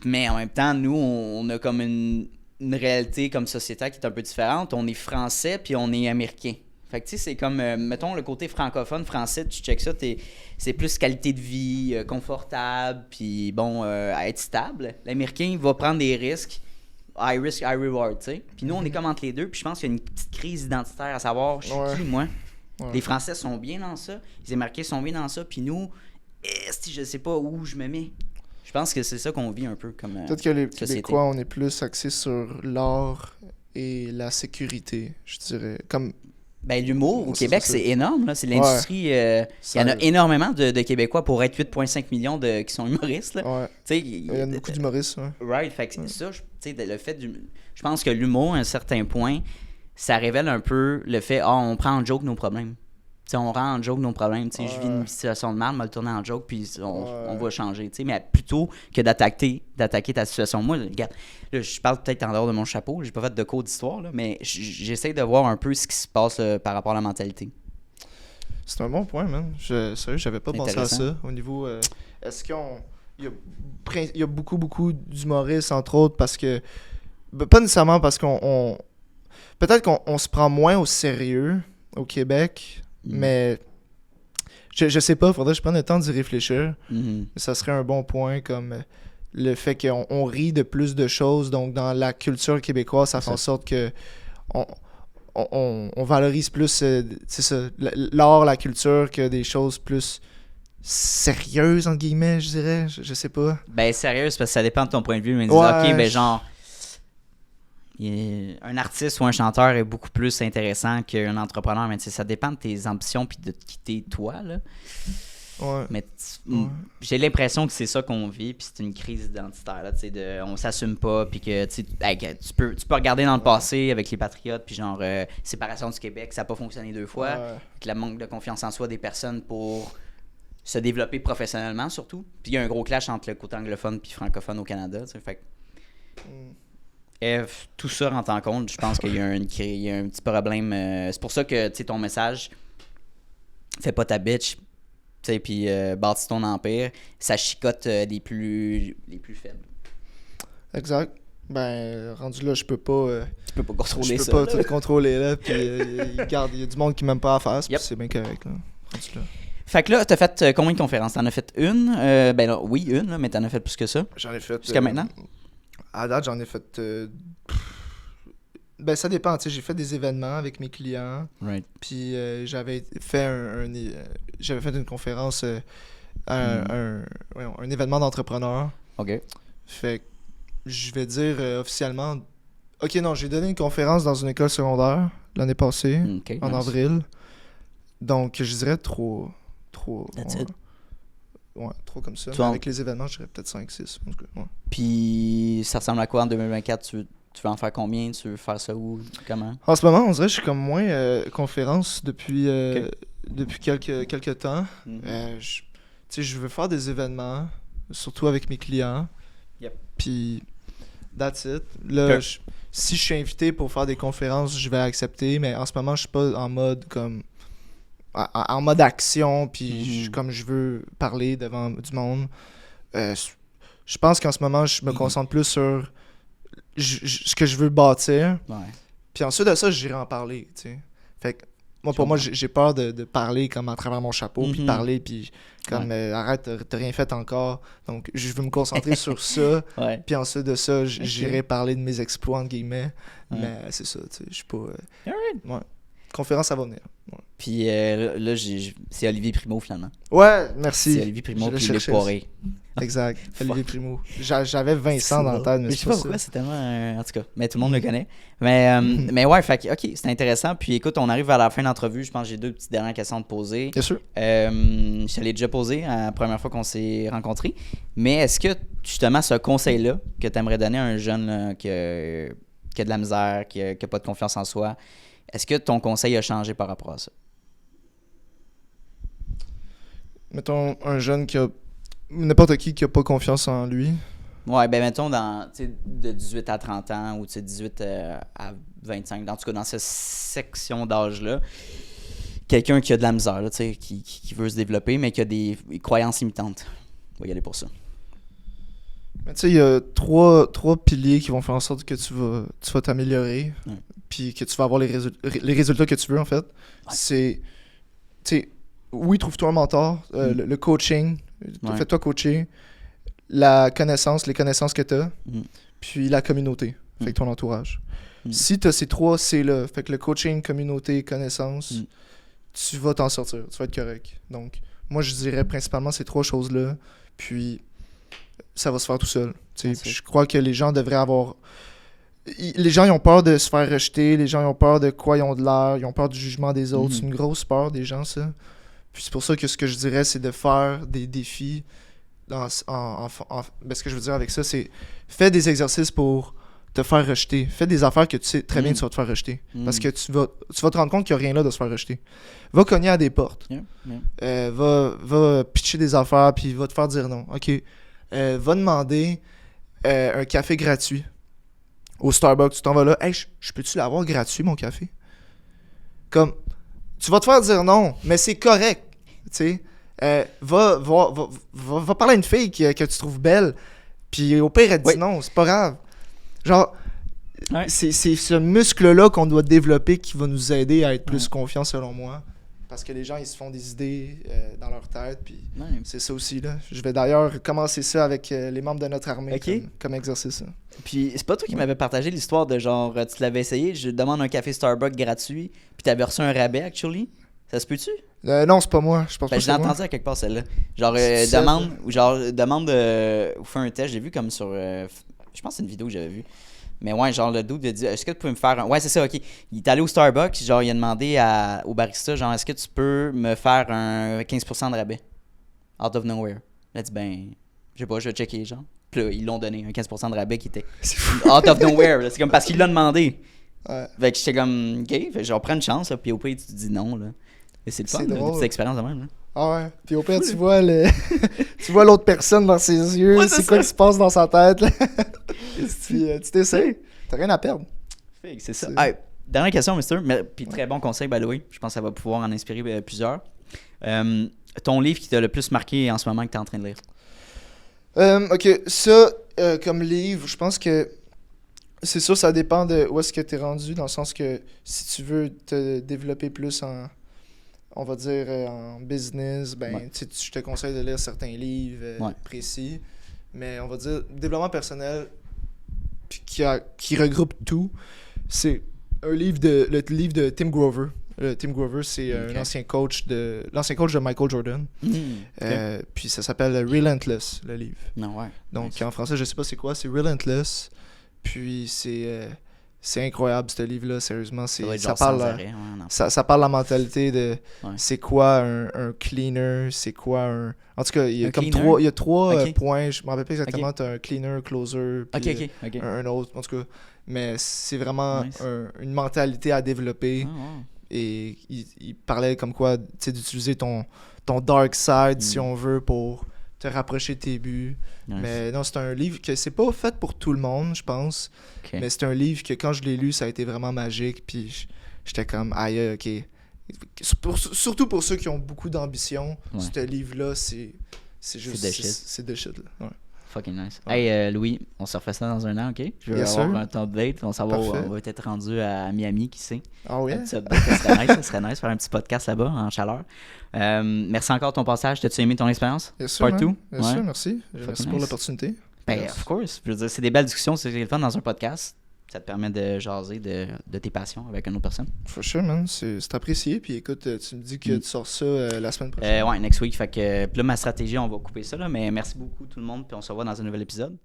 Mais en même temps, nous, on a comme une réalité comme société qui est un peu différente. On est français, puis on est américain. Fait que tu sais, c'est comme, mettons, le côté francophone, français, tu checkes ça, c'est plus qualité de vie, confortable, puis bon, être stable. L'américain va prendre des risques, high risk, high reward, tu sais. Puis nous, on est comme entre les deux, puis je pense qu'il y a une petite crise identitaire à savoir, je suis qui, moi? Ouais. Les Français sont bien dans ça, les Américains sont bien dans ça, puis nous, je sais pas où je me mets. Je pense que c'est ça qu'on vit un peu comme
peut-être que les Québécois, on est plus axés sur l'art et la sécurité, je dirais. Comme...
Ben, l'humour au Québec, c'est énorme. Là. C'est l'industrie. Il y en a énormément de Québécois pour être 8,5 millions qui sont humoristes. Là.
Ouais. Il y a beaucoup d'humoristes. Ouais.
Right. Fait que ça, le fait je pense que l'humour, à un certain point, ça révèle un peu le fait on prend en joke nos problèmes. T'sais, on rend en joke nos problèmes. Je vis une situation de merde, on va le tourner en joke, puis on va changer. Mais plutôt que d'attaquer ta situation. Moi, regarde, là, je parle peut-être en dehors de mon chapeau, j'ai pas fait de cours d'histoire, là, mais j'essaie de voir un peu ce qui se passe par rapport à la mentalité.
C'est un bon point, man. Sérieux, j'avais pas pensé à ça. Au niveau. Est-ce il y a beaucoup d'humoristes, entre autres, parce que. Pas nécessairement parce qu'on. Peut-être qu'on se prend moins au sérieux au Québec. Mais je sais pas, faudrait que je prenne le temps d'y réfléchir. Ça serait un bon point, comme le fait qu'on rit de plus de choses. Donc dans la culture québécoise, ça fait en sorte que on valorise plus c'est ça, l'art, la culture, que des choses plus sérieuses, entre guillemets, je dirais. Je sais pas.
Ben sérieuse, parce que ça dépend de ton point de vue. Mais ok, ben genre un artiste ou un chanteur est beaucoup plus intéressant qu'un entrepreneur, mais ça dépend de tes ambitions puis de qui t'es toi, là.
Ouais.
Mais j'ai l'impression que c'est ça qu'on vit, puis c'est une crise identitaire, là, on s'assume pas, puis que tu peux regarder dans le passé avec les Patriotes, puis genre séparation du Québec, ça n'a pas fonctionné 2 fois, avec le manque de confiance en soi des personnes pour se développer professionnellement surtout, puis il y a un gros clash entre le côté anglophone puis francophone au Canada, fait que tout ça rentre en compte, je pense qu'il y a un petit problème. C'est pour ça que ton message, fais pas ta bitch, Tu sais, puis bâtis ton empire, ça chicote les plus faibles.
Exact. Ben, rendu là, je peux pas...
Tu peux pas contrôler
je
ça.
peux pas
là.
tout contrôler, là. Puis, regarde, il y a du monde qui m'aime pas à faire,
Yep.
c'est bien correct, là. Rendu là.
Fait que là, t'as fait combien de conférences? T'en as fait une? Ben là, oui, une, là, mais t'en as fait plus que ça.
J'en ai fait...
Jusqu'à maintenant?
À date, j'en ai fait... Ben, ça dépend, tu sais. J'ai fait des événements avec mes clients.
Right.
Puis j'avais fait j'avais fait une conférence, un événement d'entrepreneurs.
OK.
Fait que je vais dire officiellement... Ok, non, j'ai donné une conférence dans une école secondaire l'année passée,
OK.
en
nice.
avril. Donc, je dirais trop...
That's
ouais.
it.
Ouais, trop comme ça.
Toi,
Mais avec les événements, je dirais peut-être 5-6. En tout cas, ouais.
Puis ça ressemble à quoi en 2024? Tu veux en faire combien? Tu veux faire ça où? Comment?
En ce moment, on dirait que je suis comme moins conférence depuis quelques temps.
Mhm.
Tu sais, je veux faire des événements, surtout avec mes clients.
Yep.
Puis, that's it. Là,
Ok.
si je suis invité pour faire des conférences, je vais accepter, mais en ce moment, je suis pas en mode comme... En mode action, puis
Mhm.
comme je veux parler devant du monde. Je pense qu'en ce moment, je me concentre plus sur ce que je veux bâtir.
Ouais.
Puis ensuite de ça, j'irai en parler, tu sais. Fait que pour moi, j'ai peur de parler comme à travers mon chapeau, puis de
Mhm.
parler, puis comme arrête, t'as rien fait encore. Donc, je veux me concentrer sur ça.
Ouais.
Puis ensuite de ça,
Ok.
j'irai parler de mes exploits, entre guillemets.
Ouais.
Mais c'est ça, tu sais, je suis pas...
Alright.
ouais. Conférence, ça va venir. Ouais,
Puis là, c'est Olivier Primo finalement.
ouais merci.
C'est Olivier Primo
Je le
puis Luc
cherchais.
Poiré.
Exact.
Fuck.
Olivier Primo. J'avais Vincent dans la tête, mais
je
c'est
sais pas
pas
pourquoi,
ça.
c'est tellement. En tout cas, mais tout le monde le connaît. Mais ouais, fait que, ok, c'est intéressant. Puis écoute, on arrive à la fin de l'entrevue. Je pense que j'ai 2 petites dernières questions à te poser.
Bien sûr.
Je te l'ai déjà posé la première fois qu'on s'est rencontrés. Mais est-ce que, justement, ce conseil-là que tu aimerais donner à un jeune là, qui a de la misère, qui a pas de confiance en soi, est-ce que ton conseil a changé par rapport à ça?
Mettons un jeune qui a... N'importe qui a pas confiance en lui.
Ouais, ben mettons de 18 à 30 ans ou 18 à 25, en tout cas dans cette section d'âge-là, quelqu'un qui a de la misère, là, qui veut se développer, mais qui a des croyances limitantes. On va y aller pour ça.
Mais tu sais, il y a trois piliers qui vont faire en sorte que tu vas t'améliorer, puis que tu vas avoir les résultats que tu veux, en fait. C'est, tu sais, oui, trouve-toi un mentor, le coaching, fais-toi coacher, la connaissance, les connaissances que tu as, puis la communauté, fait que ton entourage. Si tu as ces 3 C-là, fait que le coaching, communauté, connaissance, tu vas t'en sortir, tu vas être correct. Donc, moi, je dirais principalement ces 3 choses-là, puis ça va se faire tout seul. Je crois que les gens devraient avoir... Les gens, ils ont peur de se faire rejeter, les gens, ils ont peur de quoi ils ont de l'air, ils ont peur du jugement des autres. C'est une grosse peur des gens, ça. Puis c'est pour ça que ce que je dirais, c'est de faire des défis. Ben, ce que je veux dire avec ça, c'est fais des exercices pour te faire rejeter. Fais des affaires que tu sais très bien que tu vas te faire rejeter. Parce que tu vas te rendre compte qu'il n'y a rien là de se faire rejeter. Va cogner à des portes. Va pitcher des affaires, puis va te faire dire non. OK. Va demander un café gratuit au Starbucks. Tu t'en vas là. Hey, je peux-tu l'avoir gratuit, mon café? Comme, tu vas te faire dire non, mais c'est correct. Tu sais, va parler à une fille que tu trouves belle, puis au pire, elle te dit non, c'est pas grave. Genre, c'est ce muscle-là qu'on doit développer qui va nous aider à être plus confiants, selon moi. Parce que les gens, ils se font des idées dans leur tête, puis c'est ça aussi, là. Je vais d'ailleurs commencer ça avec les membres de notre armée comme exercice. Hein.
Puis c'est pas toi qui m'avais partagé l'histoire de genre, tu l'avais essayé, je demande un café Starbucks gratuit, puis t'avais reçu un rabais, actually? Ça se peut-tu?
Non, c'est pas moi. Je pense pas que
Je
c'est
l'ai
moi.
entendu à quelque part, celle-là. Genre, demande ou fais un test, j'ai vu comme sur... je pense que c'est une vidéo que j'avais vue. Mais ouais, genre, le dude a dit, est-ce que tu peux me faire un... Ouais, c'est ça, OK. Il est allé au Starbucks, genre, il a demandé au barista, genre, est-ce que tu peux me faire un 15% de rabais? Out of nowhere. Il a dit, ben, je sais pas, je vais checker, genre. Puis là, ils l'ont donné, un 15% de rabais qui était out of nowhere. Là. C'est comme parce qu'il l'a demandé.
Ouais.
Fait que j'étais comme, OK, fait que genre, prends une chance, là, puis au pire, tu te dis non, là. Et c'est le fun,
C'est
là,
drôle.
une petite expérience de même, là.
Ah ouais. Puis au pire, tu vois tu vois l'autre personne dans ses yeux.
Ouais,
c'est quoi qui se passe dans sa tête, là. Puis tu t'essayes. T'as rien à perdre.
Fait que c'est ça.
C'est-
Ah, Dernière question, Mister. Puis très bon conseil, by the way. Je pense que ça va pouvoir en inspirer plusieurs. Ton livre qui t'a le plus marqué en ce moment que tu es en train de lire?
Ok, ça, comme livre, je pense que c'est sûr, ça dépend de où est-ce que tu es rendu, dans le sens que si tu veux te développer plus on va dire, en business, ben, je te conseille de lire certains livres précis. Mais on va dire, développement personnel, puis qui regroupe tout, c'est le livre de Tim Grover. Tim Grover, c'est l'ancien coach de Michael Jordan. Puis ça s'appelle Relentless, le livre. Donc en français, je sais pas c'est quoi, c'est Relentless. Puis c'est incroyable ce livre-là, sérieusement. Ça parle de la mentalité de c'est quoi un cleaner, c'est quoi un... En tout cas, il y a trois points, je me rappelle pas exactement, tu as un cleaner, closer, puis un autre, en tout cas. Mais c'est vraiment une mentalité à développer. Et il parlait comme quoi, tu sais, d'utiliser ton dark side, si on veut, pour te rapprocher de tes buts. Mais non, c'est un livre que c'est pas fait pour tout le monde, je pense. Mais c'est un livre que quand je l'ai lu, ça a été vraiment magique. Puis j'étais comme, aïe, ok. Surtout pour ceux qui ont beaucoup d'ambition, ce livre-là, c'est juste... C'est de shit, là. Ouais.
Fucking nice. Hey, Louis, on se refait ça dans un an, ok? Je veux avoir un temps de date. On va être rendu à Miami, qui sait?
Ah oui?
Ça serait nice faire un petit podcast là-bas, en chaleur. Merci encore de ton passage. T'as-tu aimé ton expérience?
Bien sûr,
Partout?
Bien sûr, merci. Merci pour l'opportunité.
Ben, of course. Je veux dire, c'est des belles discussions, c'est le fun dans un podcast. Ça te permet de jaser de tes passions avec une autre personne.
For sure, man. C'est apprécié. Puis écoute, tu me dis que tu sors ça la semaine prochaine.
Ouais, next week. Fait que là, ma stratégie, on va couper ça. Là, mais merci beaucoup tout le monde. Puis on se revoit dans un nouvel épisode.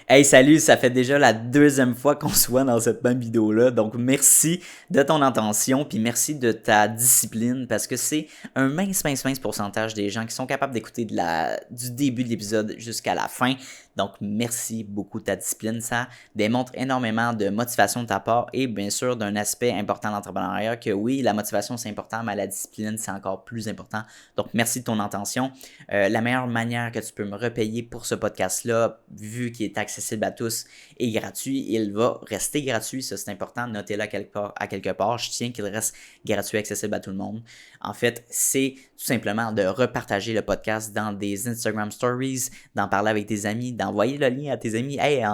Hey, salut, ça fait déjà la 2e fois qu'on se voit dans cette même vidéo-là. Donc, merci de ton attention, puis merci de ta discipline, parce que c'est un mince pourcentage des gens qui sont capables d'écouter du début de l'épisode jusqu'à la fin. Donc, merci beaucoup de ta discipline. Ça démontre énormément de motivation de ta part et bien sûr d'un aspect important de l'entrepreneuriat que oui, la motivation c'est important, mais la discipline c'est encore plus important. Donc, merci de ton attention. La meilleure manière que tu peux me repayer pour ce podcast-là, vu qu'il est accessible à tous et gratuit, il va rester gratuit. Ça, c'est important. Notez-le à quelque part. Je tiens qu'il reste gratuit, accessible à tout le monde. En fait, c'est tout simplement de repartager le podcast dans des Instagram Stories, d'en parler avec tes amis, d'envoyer le lien à tes amis. Hey,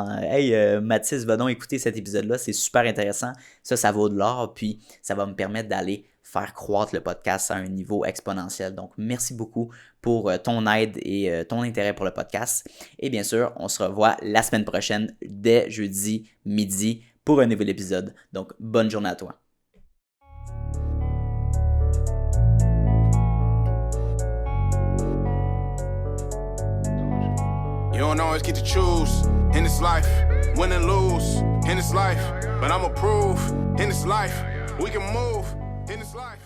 Mathis, va donc écouter cet épisode-là. C'est super intéressant. Ça vaut de l'or. Puis, ça va me permettre d'aller faire croître le podcast à un niveau exponentiel. Donc, merci beaucoup pour ton aide et ton intérêt pour le podcast. Et bien sûr, on se revoit la semaine prochaine dès jeudi midi pour un nouvel épisode. Donc, bonne journée à toi.
You don't always get to choose in this life, win and lose in this life. But I'ma prove in this life, we can move in this life.